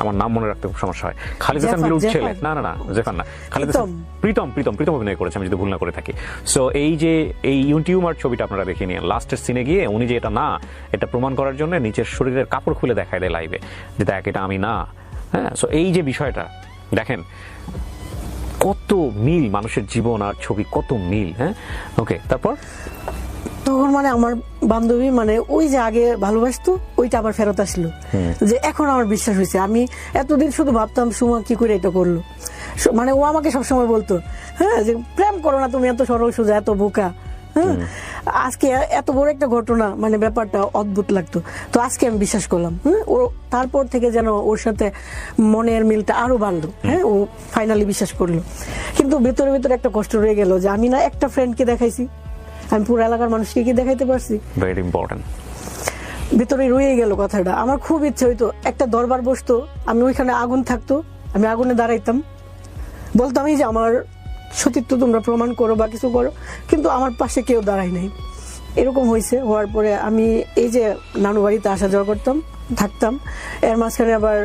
আমার নাম মনে রাখতে খুব সমস্যা হয়, খালিদ হাসান বিলুর ছেলে, না না না জেফান না, খালিদ হাসান, প্রীতম অভিনয় করেছে আমি যদি ভুল না করে থাকি। সো এই যে এই ইউটিউবার ছবিটা আপনারা দেখে নিন, লাস্টের সিনে গিয়ে উনি যে এটা না এটা প্রমাণ করার জন্য নিচের শরীরের কাপড় খুলে দেখায় দেয় লাইভে যে দেখ এটা আমি না। হ্যাঁ সো এই যে বিষয়টা দেখেন কত মিল মানুষের জীবন আর ছবি, কত মিল। হ্যাঁ ওকে, তারপর তখন মানে আমার বান্ধবী মানে ওই যে আগে ভালোবাসতো ওইটা আবার ফেরত আসলো, যে এখন আমার বিশ্বাস হয়েছে। আমি এতদিন শুধু ভাবতাম সুমা কি করে এটা করলো, মানে ও আমাকে সবসময় বলতো হ্যাঁ যে প্রেম করো না তুমি, এত সরল সোজা এত বোকা। হ্যাঁ আজকে এত বড় একটা ঘটনা, মানে ব্যাপারটা অদ্ভুত লাগতো। তো আজকে আমি বিশ্বাস করলাম। ও তারপর থেকে যেন ওর সাথে মনের মিলটা আরো বাড়লো। হ্যাঁ ও ফাইনালি বিশ্বাস করলো, কিন্তু ভেতরে ভেতরে একটা কষ্ট রয়ে গেল যে আমি না একটা ফ্রেন্ডকে দেখাইছি, আমি পুরো এলাকার মানুষকে কি দেখাইতে পারছি, ভেরি ইম্পর্টেন্ট। ভিতরে রয়ে গেল কথাটা। আমার খুব ইচ্ছে হইতো একটা দরবার বসতো, আমি ওইখানে আগুন থাকতো, আমি আগুনে দাঁড়াইতাম, বলতাম এই যে আমার সতীত্ব তোমরা প্রমাণ করো বা কিছু করো, কিন্তু আমার পাশে কেউ দাঁড়ায় নাই। এরকম হয়েছে। হওয়ার পরে আমি এই যে নানু বাড়িতে আসা যাওয়া করতাম, থাকতাম, এর মাঝখানে আবার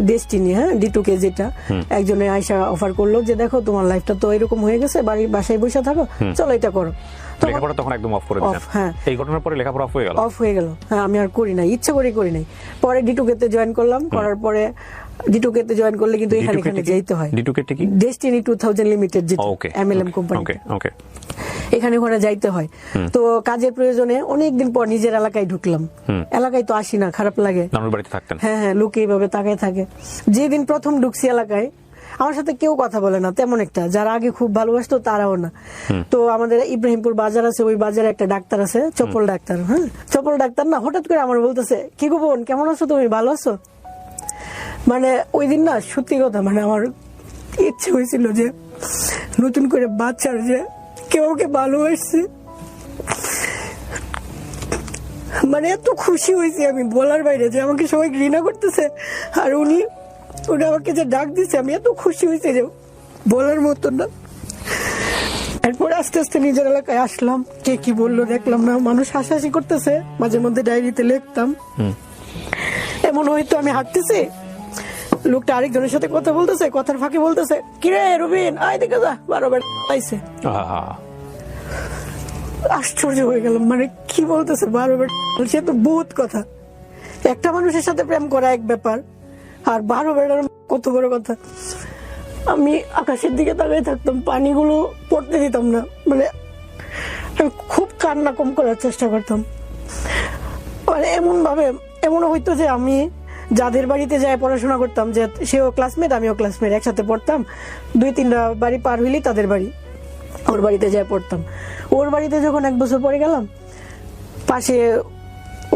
ডেস্টিনি, হ্যাঁ D2K যেটা, একজনে আয়সা অফার করলো যে দেখো তোমার লাইফটা তো এরকম হয়ে গেছে, বাসায় বসে থাকো, চলো এটা করো। লেখাপড়া তখন একদম অফ করে দিলেন? হ্যাঁ, এই ঘটনার পরে লেখাপড়া অফ হয়ে গেল? অফ হয়ে গেল, হ্যাঁ আমি আর করি নাই, ইচ্ছা করে করি নাই। পরে D2K তে জয়েন করলাম, করার পরে D2K তে জয়েন করলে কিন্তু এখানে যেতে হয়। D2K কি? ডেস্টিনি 2000 লিমিটেড, যেটা MLM কোম্পানি, ওকে এখানে ওখানে যাইতে হয়। তো কাজের প্রয়োজনে অনেকদিন পর নিজের এলাকায় ঢুকলাম। এলাকায় তো আসি না, খারাপ লাগে। নানুর বাড়িতে থাকতেন? হ্যাঁ লোকে এইভাবে তাকায় থাকে। যেদিন প্রথম ঢুকছি এলাকায় আমার সাথে কেউ কথা বলে না তেমন একটা, যারা আগে খুব ভালোবাসতো তারাও না। তো আমাদের ইব্রাহিমপুর বাজার আছে, ওই বাজারে একটা ডাক্তার আছে, চপল ডাক্তার। হ্যাঁ চপল ডাক্তার না হঠাৎ করে আমার বলতেছে কি গো বোন কেমন আছো তুমি, ভালো আছো? মানে ওই দিন না সত্যি কথা, মানে আমার ইচ্ছে হয়েছিল যে নতুন করে বাচ্চার যে কেউ ওকে ভালোবাসছে, মানে এত খুশি হয়েছি আমি বলার বাইরে, যে আমাকে সবাই ঘৃণা করতেছে আর উনি আমাকে যে ডাক দিচ্ছে, আমি এত খুশি হয়েছি যে বলার মতো না। এরপর আস্তে আস্তে নিজের এলাকায় আসলাম, কে কি বললো দেখলাম না, মানুষ হাসাহাসি করতেছে, মাঝে মধ্যে ডায়েরিতে লিখতাম। এমন হয়তো আমি হাঁটতেছি, লোকটা আরেকজনের সাথে কথা বলতেছে, কথার ফাঁকে বলতেছে কিরে রুবিন আয় দেখে যা 12 বার পাইছে। আশ্চর্য হয়ে গেলাম, মানে কি বলতেছে 12 বার, সে তো বহুত কথা। একটা মানুষের সাথে প্রেম করা এক ব্যাপার, আর 12 বেড়ার কত বড় কথা। আমি আকাশের দিকে তাকিয়ে থাকতাম, পানিগুলো পড়তে দিতাম না, মানে আমি খুব কান্না কম করার চেষ্টা করতাম। মানে এমন হইতো যে আমি যাদের বাড়িতে যাই পড়াশোনা করতাম, যে সেও ক্লাসমেট আমিও ক্লাসমেট, একসাথে পড়তাম, 2-3টা বাড়ি পার হইলেই তাদের বাড়ি, ওর বাড়িতে যাই পড়তাম। ওর বাড়িতে যখন 1 বছর পরে গেলাম, পাশে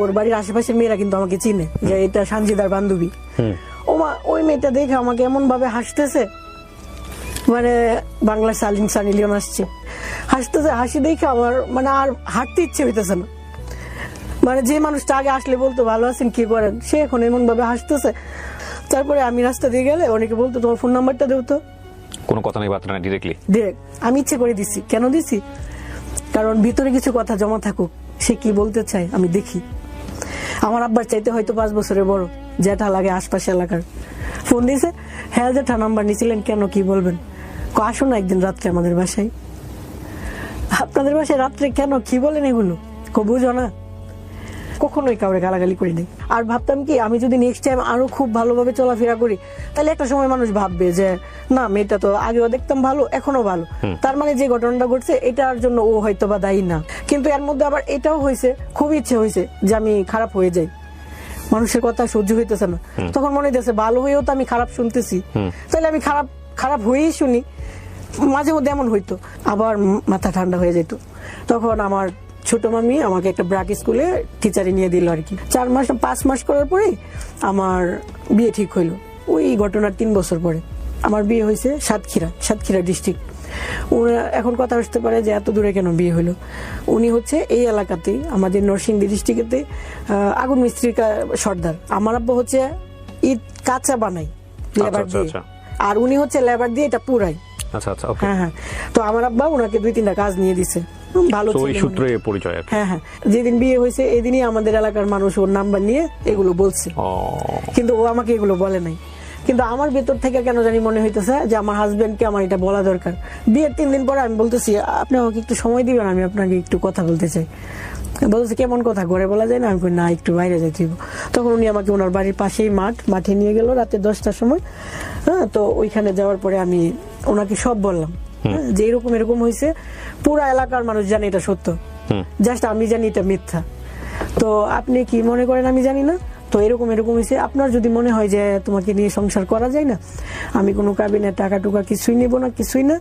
ওর বাড়ির আশেপাশের মেয়েরা কিন্তু আমাকে চিনে যে এটা সানজিদার বান্ধবী। ওই মেয়েটা দেখে আমাকে এমন ভাবে হাসতেছে, মানে বাংলার সানি লিওন আসছে, হাসতেছে, হাসি দেখে আমার মানে আর হাঁটতে ইচ্ছে হইতেছে না। মানে যে মানুষটা আগে আসলে বলতো ভালো আছেন কি করেন, সে এখন এমন ভাবে হাসতেছে। তারপরে আমি রাস্তা দিয়ে গেলে অনেকে বলতো তোমার ফোন নাম্বারটা দেও তো, কোনো কথা নেই বার্তা না, ডিরেক্ট। আমি ইচ্ছে করে দিছি। কেন দিছি? কারণ ভিতরে কিছু কথা জমা থাকুক, সে কি বলতে চায় আমি দেখি। আমার আব্বার চাইতে হয়তো 5 বছরের বড়, জ্যাঠা লাগে আশপাশ এলাকার। ফোন দিয়েছে, হ্যাঁ জ্যাঠা নাম্বার নিয়েছিলেন কেন, কি বলবেন? আসো না একদিন রাত্রে আমাদের বাসায়। আপনাদের বাসায় রাত্রে কেন, কি বলেন এগুলো? বুঝো না, কখনোই কাউরে গালাগালি করি নাই। আর ভাবতাম কি, আমি যদি নেক্সট টাইম আরো খুব ভালোভাবে চলাফেরা করি, তাহলে একটা সময় মানুষ ভাববে যে না মেয়েটা তো আগেও দেখতাম ভালো, এখনো ভালো, তার মানে যে ঘটনাটা ঘটছে এটার জন্য ও হয়তো বা দায়ী না। কিন্তু এর মধ্যে আবার এটাও হয়েছে, খুব ইচ্ছে হয়েছে যে আমি খারাপ হয়ে যাই, মানুষের কথা সহ্য হইতেছে না। তখন মনে হইতেছে ভালো হয়েও তো আমি খারাপ শুনতেছি, তাহলে আমি খারাপ খারাপ হয়েই শুনি। মাঝে মধ্যে এমন হইতো, আবার মাথা ঠান্ডা হয়ে যেত। তখন আমার ছোট মামি আমাকে একটা ব্রাক স্কুলে টিচারে নিয়ে দিল আর কি। 5 মাস করার পরে আমার বিয়ে ঠিক হইলো। ওই ঘটনার 3 বছর পরে আমার বিয়ে হয়েছে সাতক্ষীরা ডিস্ট্রিক্ট। এখন কথা আসতে পারে যে এত দূরে কেন বিয়ে হলো। উনি হচ্ছে এই এলাকাতেই, আমাদের নরসিংদী ডিস্ট্রিক্টেতে আগুন মিস্ত্রির সর্দার। আমার আব্বা হচ্ছে ইট কাঁচা বানাই লেবার দিয়ে, আর উনি হচ্ছে লেবার দিয়ে এটা পুরাই। হ্যাঁ, তো আমার আব্বা ওনাকে 2-3টা কাজ নিয়ে দিছে, ভালো সূত্রে পরিচয়। হ্যাঁ, যেদিন বিয়ে হয়েছে এদিনই আমাদের এলাকার মানুষ ওর নাম্বার নিয়ে এগুলো বলছে, কিন্তু ও আমাকে এগুলো বলে নাই। কিন্তু আমার ভেতর থেকে কেন জানি মনে হইতেছে যে আমার হাজবেন্ডকে আমার এটা বলা দরকার। বিয়ের 3 দিন পরে আমি বলতেছি, আপনি আমাকে একটু সময় দিবেন, আমি আপনাকে একটু কথা বলতে চাই। বলতেছে কেমন কথা, ঘরে বলা যায় না? আমি না, একটু বাইরে যাইতে দিব। তখন উনি আমাকে ওনার বাড়ির পাশেই মাঠে নিয়ে গেল রাতে 10টার সময়। হ্যাঁ, তো ওইখানে যাওয়ার পরে আমি ওনাকে সব বললাম যে এরকম হয়েছে, পুরা এলাকার মানুষ জানে এটা সত্য, জাস্ট আমি জানি এটা মিথ্যা। তো আপনি কি মনে করেন আমি জানি না? তো এরকম হয়েছে, আপনার যদি মনে হয় যে তোমাকে নিয়ে সংসার করা যায় না, আমি কোনো কাবিনে টাকা টুকা কিছুই নেব না, কিছুই না,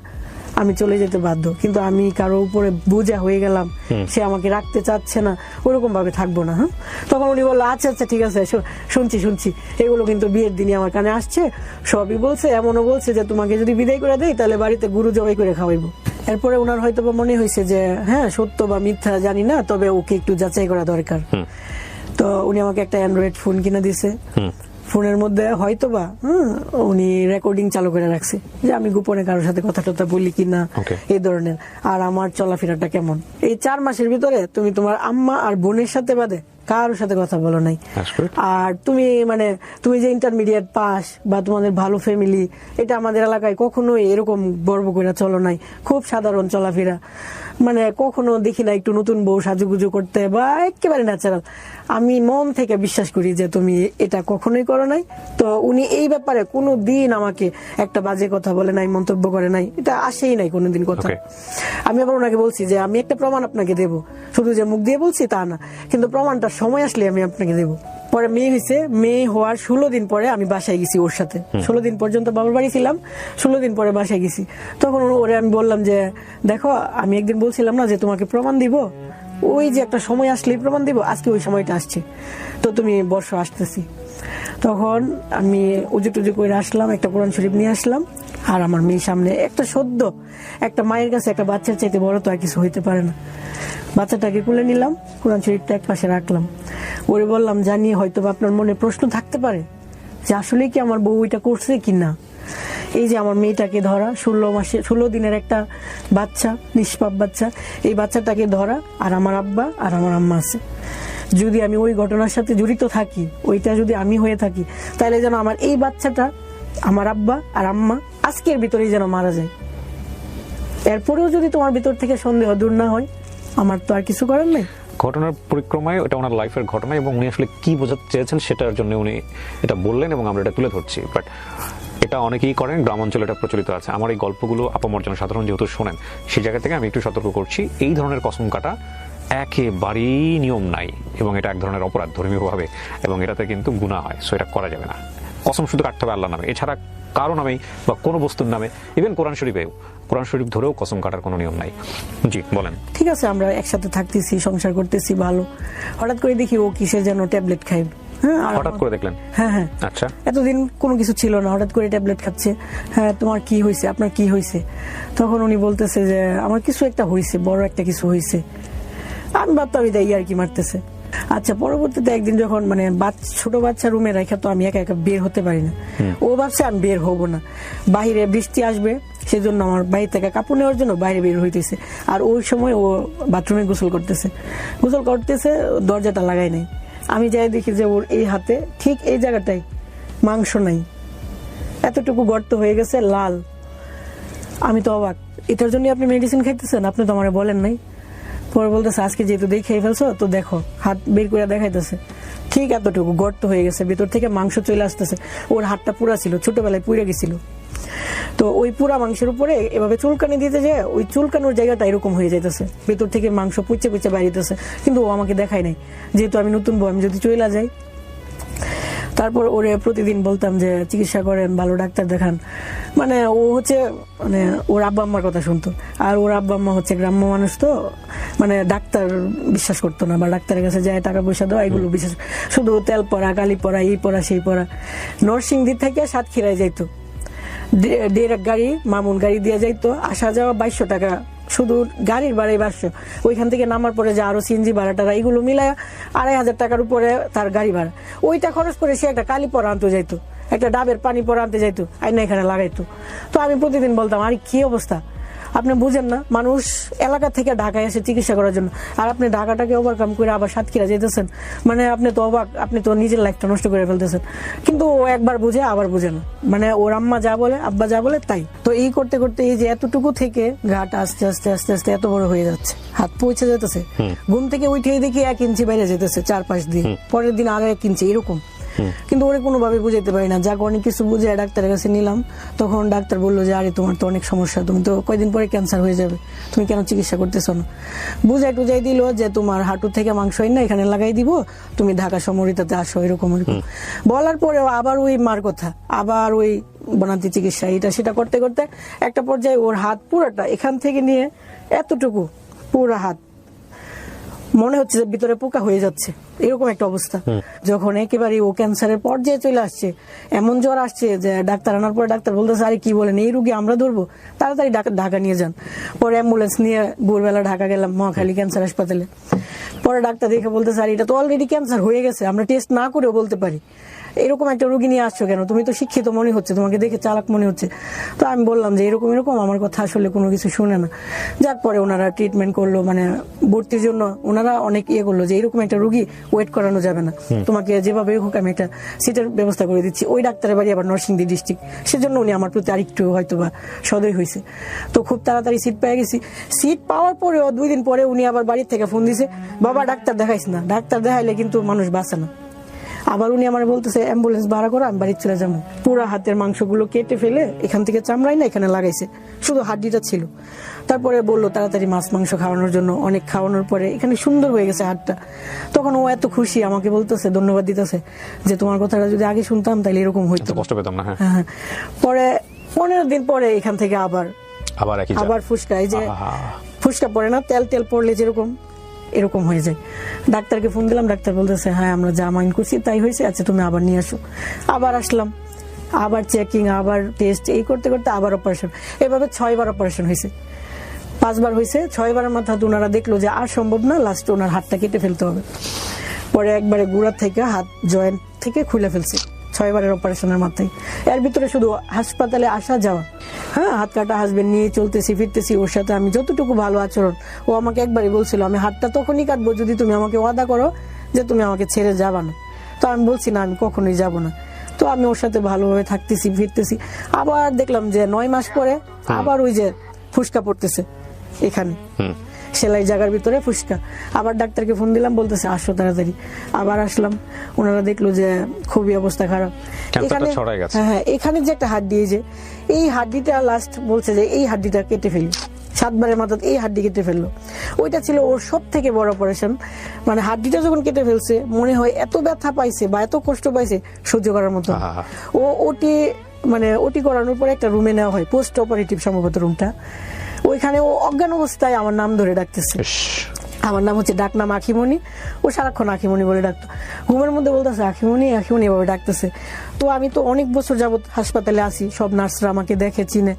আমি চলে যেতে বাধ্য। কিন্তু আমি কারো উপরে বোঝা হয়ে গেলাম, সে আমাকে রাখতে চাচ্ছে না, ওরকম ভাবে থাকবো না। হ্যাঁ, তখন উনি বললো আচ্ছা ঠিক আছে, শুনছি, এগুলো কিন্তু বিয়ের দিনই আমার কানে আসছে, সবই বলছে, এমনও বলছে যে তোমাকে যদি বিদায় করে দেয় তাহলে বাড়িতে গরু জবাই করে খাওয়াইবো। এরপরে ওনার হয়তো বা মনে হয়েছে যে হ্যাঁ সত্য বা মিথ্যা জানি না, তবে ওকে একটু যাচাই করা দরকার। তো উনি আমাকে একটা অ্যান্ড্রয়েড ফোন কিনে দিছে। ফোনের মধ্যে হয়তোবা উনি রেকর্ডিং চালু করে রাখছে যে আমি গোপনে কারোর সাথে কথা টথা বলি কিনা, এই ধরনের, আর আমার চলাফেরাটা কেমন। এই 4 মাসের ভিতরে তুমি তোমার আম্মা আর বোনের সাথে বাদে কারোর সাথে কথা বলো নাই। আর তুমি যে ইন্টারমিডিয়েট পাস বা তোমাদের ভালো ফ্যামিলি, এটা আমাদের এলাকায় কখনোই এরকম গর্ব করে চলো নাই। খুব সাধারণ চলাফেরা, কখনো দেখি না একটু নতুন বউ সাজুগুজু করতে, বা একেবারে ন্যাচারাল। আমি মন থেকে বিশ্বাস করি যে তুমি এটা কখনোই করো নাই। তো উনি এই ব্যাপারে কোনো দিন আমাকে একটা বাজে কথা বলে নাই, মন্তব্য করে নাই, এটা আসেই নাই কোনোদিন কথা। আমি আবার ওনাকে বলছি যে আমি একটা প্রমাণ আপনাকে দেবো, শুধু যে মুখ দিয়ে বলছি তা না, কিন্তু প্রমাণটা সময় আসলে আমি আপনাকে দেবো। পরে মেয়ে হয়েছে, মেয়ে হওয়ার 16 দিন পরে আমি বাসায় গেছি ওর সাথে। 16 দিন পর্যন্ত বাবার বাড়ি ছিলাম, 16 দিন পরে বাসায় গেছি। তখন ওরে আমি বললাম যে দেখো, আমি একদিন বলছিলাম না যে তোমাকে প্রমাণ দিব, ওই যে একটা সময় আসলেই প্রমাণ দিব, আজকে ওই সময়টা আসছে, তো তুমি বর্ষ আসতেছি। তখন আমি উজু টুজু করে আসলাম, একটা কোরআন শরীফ নিয়ে আসলাম, আর আমার মেয়ের সামনে একটা মায়ের কাছে একটা বাচ্চার চাইতে বড় তো আর কিছু হইতে পারে না। বাচ্চাটাকে কুলে নিলাম, কোরআন শরীফটা এক পাশে রাখলাম, ওরে বললাম জানি হয়তো আপনার মনে প্রশ্ন থাকতে পারে যে আসলে কি আমার বউ এটা করছে কিনা। এই যে আমার মেয়েটাকে ধরা, 16 দিনের একটা বাচ্চা, নিষ্পাপ বাচ্চা, এই বাচ্চাটাকে ধরা, আর আমার আব্বা আর আমার আম্মা আছে। যদি আমি ওই ঘটনার সাথে জড়িত থাকি, ওইটা যদি আমি হয়ে থাকি, তাহলে যেন আমার এই বাচ্চাটা, আমার আব্বা আর আম্মা আজকের ভিতরেই যেন মারা যায়। এরপরেও যদি তোমার ভিতর থেকে সন্দেহ দূর না হয়, আমার তো আর কিছু করার নেই। ঘটনার পরিক্রমায় এটা ওনার লাইফের ঘটনা, এবং উনি আসলে কি বোঝাতে চেয়েছেন সেটার জন্য উনি এটা বললেন, এবং আমরা এটা তুলে ধরছি। বাট এটা অনেকেই করেন, গ্রামাঞ্চলে এটা প্রচলিত আছে। আমার এই গল্পগুলো আপামর জনসাধারণ যেহেতু শোনেন, সেই জায়গা থেকে আমি একটু সতর্ক করছি, এই ধরনের কসম কাটা একেবারেই নিয়ম নাই, এবং এটা এক ধরনের অপরাধ ধর্মীয়ভাবে, এবং এটাতে কিন্তু গুনাহ হয়। সো এটা করা যাবে না। কসম শুধু কাটতে হবে আল্লাহর নামে, এছাড়া কারো নামেই বা কোনো বস্তুর নামে, ইভেন কোরআন শরীফ ধরেও কসম কাটার কোনো নিয়ম নাই। জি বলেন। ঠিক আছে, আমরা একসাথে থাকতেছি, সংসার করতেছি ভালো, হঠাৎ করে দেখি ও কিসের যেন ট্যাবলেট খাইবে। হঠাৎ করে দেখলেন? হ্যাঁ, আচ্ছা, এতদিন কোনো কিছু ছিল না, হঠাৎ করে ট্যাবলেট খাচ্ছে। হ্যাঁ, তোমার কি হয়েছে, আপনার কি হয়েছে? তখন উনি বলতেছে যে আমার কিছু একটা হয়েছে, বড় একটা কিছু হয়েছে। আমি ভাবতাম এটা ইয়ার কি মারতেছে। আচ্ছা, পরবর্তীতে একদিন যখন মানে ছোট বাচ্চা রুমে রেখে তো আমি একা একা বের হতে পারি না, ও ভাবছে আমি বের হব না, বাইরে বৃষ্টি আসবে সেজন্য আমার বাড়ি থেকে কাপড় নেওয়ার জন্য বাইরে বের হইতেছে। আর ওই সময় ও বাথরুমে গোসল করতেছে, দরজাটা লাগাই নাই। আমি যাই দেখি যে ওর এই হাতে ঠিক এই জায়গাটায় মাংস নাই, এতটুকু গর্ত হয়ে গেছে, লাল। আমি তো অবাক, এটার জন্য আপনি মেডিসিন খাইতেছেন? আপনি তো আমার বলেন নাই। পরে বলতেছে আজকে যেহেতু দেখে ফেলছো তো দেখো, হাত বের করে দেখাইতেছে, ঠিক এতটুকু গর্ত হয়ে গেছে, ভিতর থেকে মাংস চলে আসতেছে। ওর হাতটা পুরা ছিল, ছোটবেলায় পুড়ে গেছিল, তো ওই পুরা মাংসের উপরে এভাবে চুলকানি দিতে যায়, ওই চুলকানোর জায়গাটা এরকম হয়ে যাইতেছে, ভিতর থেকে মাংস পুচে পুচে বাইরেতেছে। কিন্তু ও আমাকে দেখায় নাই, যেহেতু আমি নতুন বউ, আমি যদি চলে যাই। তারপর ওরে প্রতিদিন বলতাম যে চিকিৎসা করেন, ভালো ডাক্তার দেখান। মানে ও হচ্ছে মানে ওর আব্বা আম্মার কথা শুনতো, আর ওর আব্বা আম্মা হচ্ছে গ্রাম্য মানুষ, তো মানে ডাক্তার বিশ্বাস করতো না, বা ডাক্তারের কাছে যায় টাকা পয়সা দেওয়া এগুলো বিশ্বাস, শুধু তেল পড়া, কালি পড়া, এই পড়া সেই পড়া। নরসিংদী থেকে সাতক্ষীরায় যাইতো, ডিরেক্ট গাড়ি, মামুন গাড়ি দিয়ে যাইতো, আসা যাওয়া 2200 টাকা, শুধু গাড়ির ভাড়াই 2200। ওইখান থেকে নামার পরে যে আরো সিএনজি ভাড়া টাড়া এগুলো মিলায় 2500 টাকার উপরে তার গাড়ি ভাড়া। ওইটা খরচ করে সে একটা কালি পরা আনতে যাইতো, একটা ডাবের পানি পরা আনতে যাইতো, আইনা এখানে লাগাইতো। তো আমি প্রতিদিন বলতাম, আরে কি অবস্থা, আপনি বুঝেন না, মানুষ এলাকা থেকে ঢাকায় এসে চিকিৎসা করার জন্য, আর আপনি ঢাকাটাকে ওভারকাম করে আবার সাতক্ষীরা যেতেছেন, মানে আপনি তো অবাক, আপনি তো নিজের লাইফটা নষ্ট করে ফেলতেছেন। কিন্তু ও একবার বুঝে, আবার বুঝে না, মানে ওর আম্মা যা বলে, আব্বা যা বলে তাই। তো এই করতে করতে এই যে এতটুকু থেকে ঘাটা আস্তে আস্তে আস্তে আস্তে এত বড় হয়ে যাচ্ছে, হাত পৌঁছে যেতেছে, ঘুম থেকে উঠেই দেখি 1 ইঞ্চি বাইরে যেতেছে, 4-5 দিন পরের দিন আরো 1 ইঞ্চি এরকম। কিন্তু ওরে কোনোভাবে বুঝাইতে পারি না, যাক অনেক কিছু বুঝে ডাক্তারের কাছে নিলাম। তখন ডাক্তার বললো যে আরে তোমার তো অনেক সমস্যা, তুমি তো কয়দিন পরে ক্যান্সার হয়ে যাবে, তুমি কেন চিকিৎসা করতেছ না। বুঝাই টুজাই দিল যে তোমার হাঁটু থেকে মাংস হয় না, এখানে লাগাই দিব, তুমি ঢাকা সমরিতাতে আসো, এরকম এরকম বলার পরেও আবার ওই মার কথা, আবার ওই বনাতি চিকিৎসা, এটা সেটা করতে করতে একটা পর্যায়ে ওর হাত পুরাটা এখান থেকে নিয়ে এতটুকু পুরা হাত মনে হচ্ছে যে ভিতরে পোকা হয়ে যাচ্ছে, এরকম একটা অবস্থা। যখন একেবারে ও ক্যান্সারের পর্যায়ে চলে আসছে, এমন জ্বর আসছে যে ডাক্তার আনার পরে ডাক্তার বলতেছে আরে কি বলেন, এই রোগী আমরা ধরবো, তাড়াতাড়ি ঢাকা নিয়ে যান। পরে অ্যাম্বুলেন্স নিয়ে ভোরবেলা ঢাকা গেলাম, মহাখালী ক্যান্সার হাসপাতালে। পরে ডাক্তার দেখে বলতেছে আর এটা তো অলরেডি ক্যান্সার হয়ে গেছে, আমরা টেস্ট না করেও বলতে পারি, এরকম একটা রোগী নিয়ে আসছো কেন, তুমি তো শিক্ষিত মনে হচ্ছে, তোমাকে দেখে চালাক মনে হচ্ছে। তো আমি বললাম যে এরকম এরকম, আমার কথা আসলে কোনো কিছু শুনে না। যার পরে ওনারা ট্রিটমেন্ট করলো, মানে ভর্তির জন্য ওনারা অনেক করলো যে এরকম একটা রোগী ওয়েট করানো যাবে না, তোমাকে যেভাবে হোক আমি একটা সিটের ব্যবস্থা করে দিচ্ছি। ওই ডাক্তারের বাড়ি আবার নরসিংদী ডিস্ট্রিক্ট, সেজন্য উনি আমার প্রতি আরেকটু হয়তো বা সদয় হয়েছে। তো খুব তাড়াতাড়ি সিট পেয়ে গেছি। সিট পাওয়ার পরেও 2 দিন পরে উনি আবার বাড়ির থেকে ফোন দিছে, বাবা ডাক্তার দেখাইস না, ডাক্তার দেখাইলে কিন্তু মানুষ বাঁচে না। আবার উনি আমার বলতেছে অ্যাম্বুলেন্স ভাড়া করো, আমি বাড়ি চলে যাবো। পুরা হাতের মাংসগুলো কেটে ফেলে এখান থেকে চামড়াই না এখানে লাগাইছে, শুধু হাড্ডিটা ছিল। তারপরে বললো তাড়াতাড়ি মাছ মাংস খাওয়ানোর জন্য, অনেক খাওয়ানোর পরে এখানে সুন্দর হয়ে গেছে হাতটা। তখন ও এত খুশি, আমাকে বলতেছে ধন্যবাদ দিতেছে যে তোমার কথাটা যদি আগে শুনতাম তাহলে এরকম হইতো, কষ্ট পেতাম না। হ্যাঁ। পরে 15 দিন পরে এখান থেকে আবার ফুসকা, এই যে ফুসকা পড়ে না, তেল তেল পড়লে যেরকম এরকম হয়ে যায়। ডাক্তারকে ফোন দিলাম, ডাক্তার বলতেছে হ্যাঁ আমরা যা মাইন্ড করছি তাই হয়েছে, আচ্ছা তুমি আবার নিয়ে আসো। আবার আসলাম, আবার চেকিং, আবার টেস্ট, এই করতে করতে আবার অপারেশন। এভাবে 6 বার অপারেশন হয়েছে, 5 বার হয়েছে। 6 বারের মাথায় ওনারা দেখলো যে আর সম্ভব না, লাস্টে ওনার হাতটা কেটে ফেলতে হবে। পরে একবারে গুড়া থেকে হাত জয়েন্ট থেকে খুলে ফেলছে 6 বারের অপারেশনের মাথায়। এর ভিতরে শুধু হাসপাতালে আসা যাওয়া, হ্যাঁ হাত কাটা হাসবেন্ড নিয়ে চলতেছি ফিরতেছি, ওর সাথে আমি যতটুকু ভালো আচরণ। ও আমাকে একবারই বলছিল আমি হাতটা তখনই কাটবো যদি তুমি আমাকে ওয়াদা করো যে তুমি আমাকে ছেড়ে যাবা না। তো আমি বলছি না, আমি কখনোই যাব না। তো আমি ওর সাথে ভালোভাবে থাকতেছি ফিরতেছি। আবার দেখলাম যে 9 মাস পরে আবার ওই যে ফুসকা পড়তেছে এখানে, সেলাই জায়গার ভিতরে ফুসকা। আবার ডাক্তারকে ফোন দিলাম, বলতেছে আসো তাড়াতাড়ি। আবার আসলাম, ওনারা দেখলো যে খুবই অবস্থা খারাপ। হ্যাঁ, এখানে যে একটা হাড্ডি, এই হাড্ডিটা লাস্ট বলছে যে এই হাড্ডিটা কেটে ফেলি। 7 বারের মাথা এই হাড্ডি কেটে ফেললো। ওইটা ছিল ওর সব থেকে বড় অপারেশন। মানে হাড্ডিটা যখন কেটে ফেলছে মনে হয় এত ব্যথা পাইছে বা এত কষ্ট পাইছে সহ্য করার মতো। ও ওটি করানোর পরে একটা রুমে নেওয়া হয়, পোস্ট অপারেটিভ সম্ভবত রুমটা। ওইখানে ও অজ্ঞান অবস্থায় আমার নাম ধরে ডাকতেছে। আমার নাম হচ্ছে ডাকনাম আখিমণি। ও সারাক্ষণ আখিমণি বলে ডাকতো, ঘুমের মধ্যে বলতেছে আখিমণি আখিমণি এভাবে ডাকতেছে। তো আমি তো অনেক বছর যাবত হাসপাতালে আসি, সব নার্সরা আমাকে দেখে চিনে।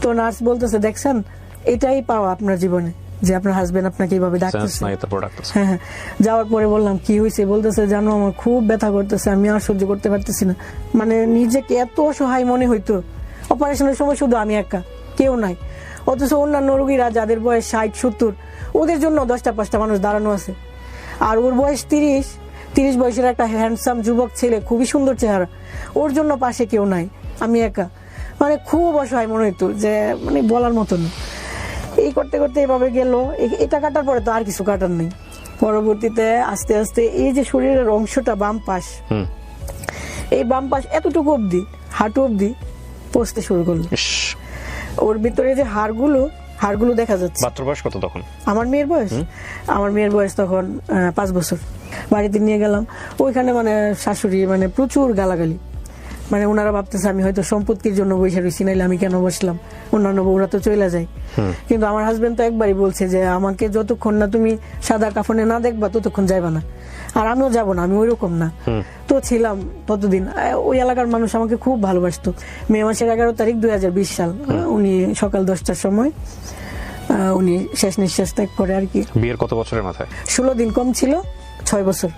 তো নার্স বলতেছে দেখছেন এটাই পাওয়া আপনার জীবনে, যে আপনার হাজবেন্ড আপনাকে এইভাবে সেন্স ডাকতেছে। নাই তো প্রোডাক্ট হ্যাঁ হ্যাঁ, যাওয়ার পরে বললাম কি হয়েছে, বলতেছে জানো আমার খুব ব্যথা করতেছে, আমি আর সহ্য করতে পারতেছি না। মানে নিজেকে এত অসহায় মনে হইতো, অপারেশনের সময় শুধু আমি একা, কেউ নাই। অথচ অন্যান্য রোগীরা যাদের বয়স 60-70, ওদের জন্য 10টা-5টা মানুষ দাঁড়ানো আছে। আর ওর বয়স 30 বয়সের একটা হ্যান্ডসাম যুবক ছেলে, খুবই সুন্দর চেহারা, ওর জন্য পাশে কেউ নাই, আমি একা। মানে খুব অসহায় মনে হইতো, যে মানে বলার মতন না। এই করতে করতে এভাবে গেল। এটা কাটার পরে তো আর কিছু কাটার নেই। পরবর্তীতে আস্তে আস্তে এই যে শরীরের অংশটা বাম পাশ, এই বাম পাশ এতটুকু অবধি, হাঁটু অবধি পচতে শুরু করলো। ওর ভিতরে যে হাড়গুলো দেখা যাচ্ছে। বাচ্চার বয়স কত তখন? আমার মেয়ের বয়স তখন 5 বছর। বাড়িতে নিয়ে গেলাম, ওইখানে মানে শাশুড়ি মানে প্রচুর গালাগালি। মানে ওনারা ভাবতেছে আমি হয়তো সম্পত্তির জন্য বসে রয়েছি, নাইলে আমি কেন বসলাম, অন্যান্য বউরা তো চলে যায়। কিন্তু আমার হাজবেন্ড তো একবারই বলছে যে আমাকে যতক্ষণ না তুমি সাদা কাফনে না দেখবা ততক্ষণ যাইবা না। আর আমিও যাব না, আমি ওইরকম না। তো ছিলাম ততদিন। ওই এলাকার মানুষ আমাকে খুব ভালোবাসতো। মে মাসের 11 তারিখ 2020 সাল, উনি সকাল 10টার সময় উনি শেষ নিঃশ্বাস ত্যাগ করে আর কি। বিয়ের কত বছরের মাথায়? 16 দিন কম ছিল, 6 বছর।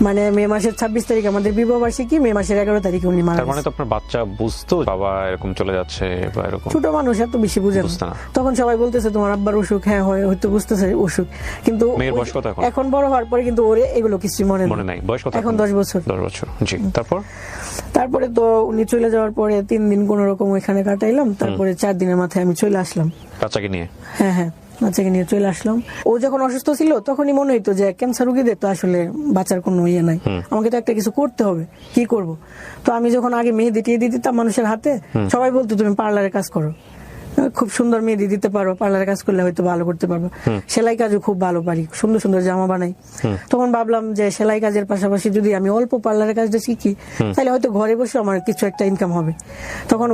মানে মে মাসের 26 তারিখ আমাদের বিবাহ বার্ষিকী, মে মাসের 11 তারিখে উনি মারা তার মানে গেছেন। তো আপনার বাচ্চা বুঝতো বাবা এরকম চলে যাচ্ছে বা এরকম? ছোট মানুষ এত বেশি বুঝে বুঝতো না। না। তখন সবাই বলতেছে তোমার আব্বার অসুখ, হ্যাঁ হয়তো বুঝতেছে অসুখ, কিন্তু মেয়ের বয়স কত এখন? এখন বড় হওয়ার পরে কিন্তু ওরে এগুলো কিছু মনে নাই। বয়স কত এখন? 10 বছর। 10 বছর, জি। তারপরে তো উনি চলে যাওয়ার পরে 3 দিন কোন রকম ওইখানে কাটাইলাম। তারপরে 4 দিনের মাথায় আমি চলে আসলাম বাচ্চাকে নিয়ে। হ্যাঁ, বাচ্চাকে নিয়ে চলে আসলাম। ও যখন অসুস্থ ছিল তখনই মনে হইতো যে ক্যান্সার রোগীদের তো আসলে বাঁচার কোনো ইয়ে নাই, আমাকে তো একটা কিছু করতে হবে, কি করব। তো আমি যখন আগে মেহেদি টিয়ে দিতাম মানুষের হাতে, সবাই বলতো তুমি পার্লারে কাজ করো, খুব সুন্দর মেহেদি দিতে পারো, পার্লারে কাজ করলে হয়তো ভালো করতে পারবো, সেলাই কাজও খুব ভালো পারি, সুন্দর সুন্দর জামা বানাই। তখন ভাবলাম যে সেলাই কাজের পাশাপাশি যদি আমি অল্প পার্লারের কাজটা শিখি, তাহলে হয়তো ঘরে বসে আমার কিছু একটা ইনকাম হবে। তখন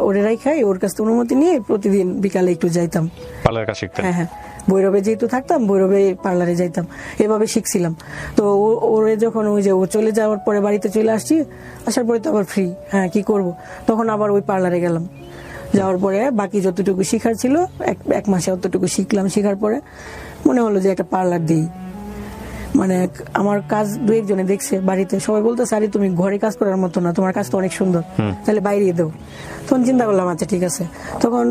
ওরে রাখাই, ওর কাছ থেকে অনুমতি নিয়ে প্রতিদিন বিকালে একটু যাইতাম পার্লারের কাজ শিখতে। হ্যাঁ, ভৈরবে যেহেতু থাকতাম, ভৈরবে পার্লারে যাইতাম, এভাবে শিখছিলাম। তো ওরে যখন ওই যে ও চলে যাওয়ার পরে বাড়িতে চলে আসছি, আসার পরে তো আবার ফ্রি, হ্যাঁ কি করব, তখন আবার ওই পার্লারে গেলাম। যাওয়ার পরে বাকি যতটুকু শিখার ছিল এক মাসে অতটুকু শিখলাম। শিখার পরে মনে হলো যে একটা পার্লার দিই। মানে আমার কাজ 2-1 জনে দেখছে বাড়িতে, সবাই বলতেছে আরে তুমি ঘরে কাজ করার মতো না, তোমার কাজ তো অনেক সুন্দর, তাহলে বাইরে দাও। তখন চিন্তা করলাম আচ্ছা ঠিক আছে। তখন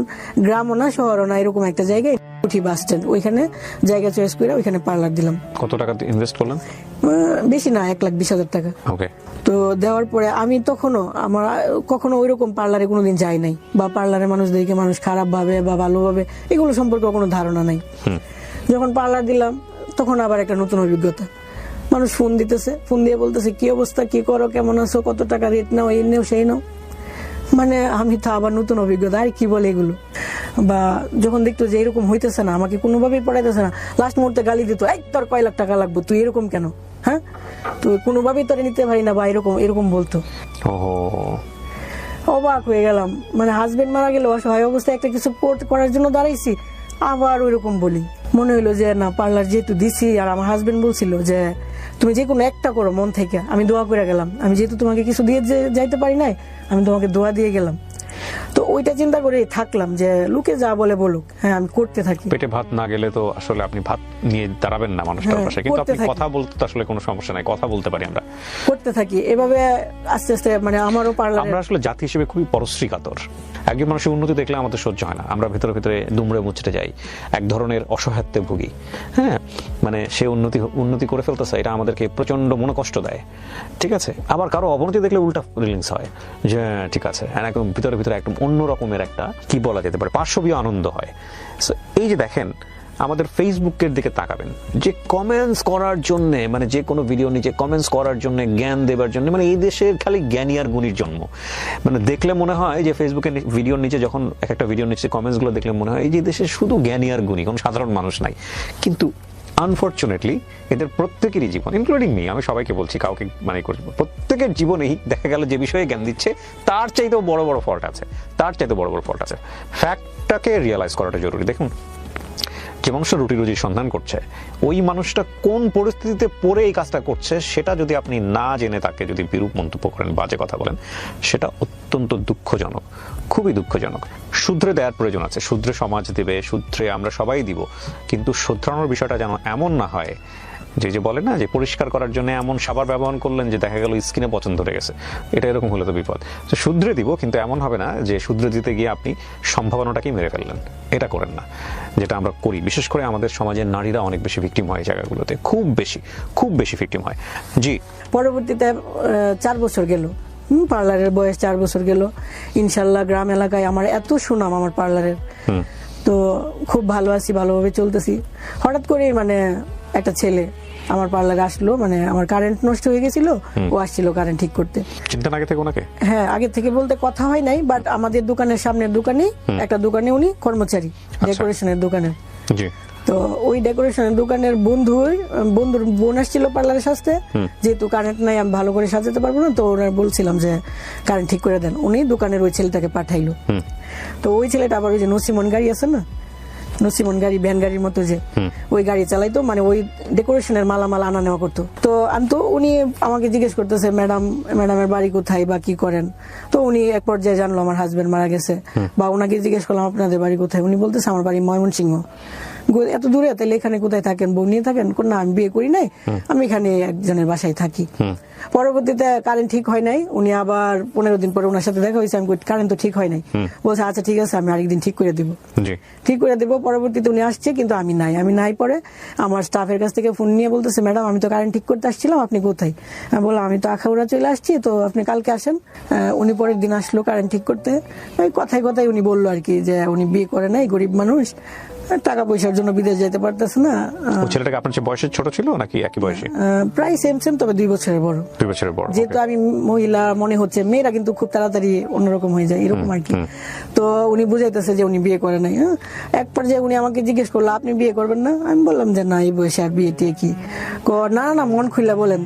গ্রামও না শহরও না, এরকম একটা জায়গায় উঠি বাস স্ট্যান্ড, ওইখানে জায়গা চয়েস করে ওইখানে পার্লার দিলাম। কত টাকা ইনভেস্ট করলেন? বেশি না, 1,20,000 টাকা। ওকে। তো দেওয়ার পরে আমি কখনো ওইরকম পার্লারে কোনোদিন যাই নাই, বা পার্লারে মানুষদেরকে মানুষ খারাপ ভাবে বা ভালোভাবে এগুলো সম্পর্কে কোনো ধারণা নাই। যখন পার্লার দিলাম তখন আবার একটা নতুন অভিজ্ঞতা। মানুষ ফোন দিতেছে, ফোন দিয়ে বলতেছে কি অবস্থা, কি করো, কেমন আছো, কত টাকা রেট নাও, এই নেও সেই নাও। মানে আমি তো আবার নতুন অভিজ্ঞতা, আর কি বলে এগুলো। বা যখন দেখতো যে এরকম হইতেছে না, আমাকে কোনোভাবেই পড়াইতেছে না, লাস্ট মুহূর্তে গালি দিত, এই তোর কয় লাখ টাকা লাগবে, তুই এরকম কেন, হ্যাঁ তুই কোনোভাবেই তোরে নিতে পারি না, বা এরকম বলতো। অবাক হয়ে গেলাম। মানে হাজবেন্ড মারা গেল, অসহায় অবস্থায় একটা কিছু করার জন্য দাঁড়াইছি, আবার ওইরকম বলি। মনে হইলো যে না, পার্লার যেহেতু দিছি, আর আমার হাজবেন্ড বলছিল যে তুমি যে কোনো একটা করো মন থেকে, আমি দোয়া করে গেলাম, আমি যেহেতু তোমাকে কিছু দিয়ে যাইতে পারি নাই, আমি তোমাকে দোয়া দিয়ে গেলাম। তো ওইটা চিন্তা করে থাকলাম যে লোকে যা বলে বলুক, হ্যাঁ আমি করতে থাকি। পেটে ভাত না গেলে তো আসলে আপনি ভাত নিয়ে দাঁড়াবেন না মানুষটার পাশে, কিন্তু আপনি কথা বলতে তো আসলে কোনো সমস্যা নাই, কথা বলতে পারি, আমরা করতে থাকি এভাবে আস্তে আস্তে। মানে আমারও পার্লার, আমরা আসলে জাতি হিসেবে খুবই পরশ্রী কাতর। একজন মানুষের উন্নতি দেখলে আমাদের সহ্য হয় না, আমরা ভেতরে ভেতরে দুমড়ে মুচড়ে যাই, এক ধরনের অসহায়ত্বে ভুগি। হ্যাঁ, মানে সে উন্নতি করে ফেলতেছে, এটা আমাদেরকে প্রচন্ড মনোকষ্ট দেয়। ঠিক আছে, আবার কারো অবনতি দেখলে উল্টা ফিলিংস হয় যে ঠিক আছে, একদম ভিতরে ভিতরে একদম অন্য রকমের একটা কি বলা যেতে পারে পার্শ্ববীয় আনন্দ হয়। এই যে দেখেন, আমাদের ফেসবুকের দিকে তাকাবেন, যে কমেন্টস করার জন্য, মানে যে কোনো ভিডিও নিচে কমেন্টস করার জন্য, জ্ঞান দেবার জন্য, মানে এই দেশে খালি জ্ঞানী আর গুণীর জন্ম। মানে দেখলে মনে হয় যে ফেসবুকের ভিডিওর নিচে, যখন একটা ভিডিওর নিচে কমেন্টস গুলো দেখলে মনে হয় এই যে দেশে শুধু জ্ঞানী আর গুণী, কোনো সাধারণ মানুষ নাই। কিন্তু আনফরচুনেটলি এদের প্রত্যেকেরই জীবন, ইনক্লুডিং মি, আমি সবাইকে বলছি, কাউকে মানে করছি, প্রত্যেকের জীবনেই দেখা গেল যে বিষয়ে জ্ঞান দিচ্ছে তার চাইতেও বড় বড় ফল্ট আছে, ফ্যাক্টটাকে রিয়েলাইজ করাটা জরুরি। দেখুন, যে মানুষটা রুটি রুজির সন্ধান করছে, ওই মানুষটা কোন পরিস্থিতিতে পড়ে এই কাজটা করছে সেটা যদি আপনি না জেনে তাকে যদি বিরূপ মন্তব্য করেন, বাজে কথা বলেন, সেটা অত্যন্ত দুঃখজনক, খুবই দুঃখজনক। শুধরে দেওয়ার প্রয়োজন আছে, শুধরে সমাজ দেবে, শুধরে আমরা সবাই দিব, কিন্তু শুধরানোর বিষয়টা যেন এমন না হয় যে বলে না যে পরিষ্কার করার জন্য এমন সাবান ব্যবহার করলেন যে দেখা গেল স্কিনে পচন ধরে গেছে, এটা এরকম হলে তো বিপদ। তো শুধরে দিব, কিন্তু এমন হবে না যে শুধরে দিতে গিয়ে আপনি সম্ভাবনাটাকেই মেরে ফেললেন, এটা করেন না, যেটা আমরা করি। বিশেষ করে আমাদের সমাজের নারীরা অনেক বেশি ভিকটিম হয় এই জায়গাগুলোতে, খুব বেশি ভিকটিম হয়। জি। পরবর্তীতে 4 বছর গেল, পার্লারের বয়স 4 বছর গেল। ইনশাল্লাহ গ্রাম এলাকায় আমার এত সুনাম আমার পার্লারের, তো খুব ভালো আছি, ভালোভাবে চলতেছি। হঠাৎ করে মানে একটা ছেলে আমার পার্লারে আসলো, মানে আমার কারেন্ট নষ্ট হয়ে গেছিল, ও আসছিল কারেন্ট ঠিক করতে। চিন্তা আগে থেকে ওনাকে? হ্যাঁ, আগে থেকে বলতে কথা হয় নাই, বাট আমাদের দোকানের সামনের দোকানে একটা দোকানে উনি কর্মচারী, ডেকোরেশনের দোকানের। জি। তো ওই ডেকোরেশনের দোকানের বন্ধুর বোন আসছিল পার্লারে সাজতে, যেহেতু কারেন্ট নাই আমি ভালো করে সাজাতে পারবো না, তো ওনার বলছিলাম যে কারেন্ট ঠিক করে দেন। উনি দোকানের ওই ছেলেটাকে পাঠাইলো। তো ওই ছেলেটা আবার ওই যে নসিমন গাড়ি আছে না, নসিমন গাড়ি, ভ্যান গাড়ির মতো যে ওই গাড়ি চালাইতো, মানে ওই ডেকোরেশনের মালামাল আনা নেওয়া করতো। তো আমি তো উনি আমাকে জিজ্ঞেস করতেছে ম্যাডামের বাড়ি কোথায় বা কি করেন। তো উনি এক পর্যায়ে জানলো আমার হাজবেন্ড মারা গেছে, বা ওনাকে জিজ্ঞেস করলাম আপনাদের বাড়ি কোথায়, উনি বলতেছে আমার বাড়ি ময়মনসিংহ। এত দূরে, তাহলে এখানে কোথায় থাকেন, বউ নিয়ে থাকেন? না, আমি বিয়ে করি নাই, আমি এখানে একজনের বাসায় থাকি। পরবর্তীতে কারেন্ট ঠিক হয় নাই, উনি আবার 15 দিন পরে ওনার সাথে দেখা হয়েছে, আমি কারেন্ট তো ঠিক হয় নাই। বলছে আচ্ছা ঠিক আছে, আমি আরেকদিন ঠিক করে দিব, ঠিক করে দেবো। পরবর্তীতে উনি আসছে, কিন্তু আমি নাই। পরে আমার স্টাফের কাছ থেকে ফোন নিয়ে বলতেছে ম্যাডাম আমি তো কারেন্ট ঠিক করতে আসছিলাম, আপনি কোথায়? আমি বললাম আমি তো আখাউড়া চলে আসছি, তো আপনি কালকে আসেন। উনি পরের দিন আসলো কারেন্ট ঠিক করতে। ওই কথায় উনি বললো আর কি যে উনি বিয়ে করে নাই, গরিব মানুষ, টাকা পয়সার জন্য বিদেশ যেতে পারতেছে না। ছেলেটাকে আপনার চেয়ে বয়সে ছোট ছিল নাকি একই বয়সী? প্রায় সেম, তবে 2 বছরের বড়। 2 বছরের বড়। যেহেতু আমি মহিলা মনে হচ্ছে, মেয়েরা কিন্তু খুব তাড়াতাড়ি অন্যরকম হয়ে যায়, এরকম আর কি। তো উনি বুঝাইতেছে যে উনি বিয়ে করে নাই। এক পর্যায়ে উনি আমাকে জিজ্ঞেস করলো আপনি বিয়ে করবেন না? আমি বললাম যে না, এই বয়সে আর বিয়ে টিয়ে কি। না মন খুলে বলেন,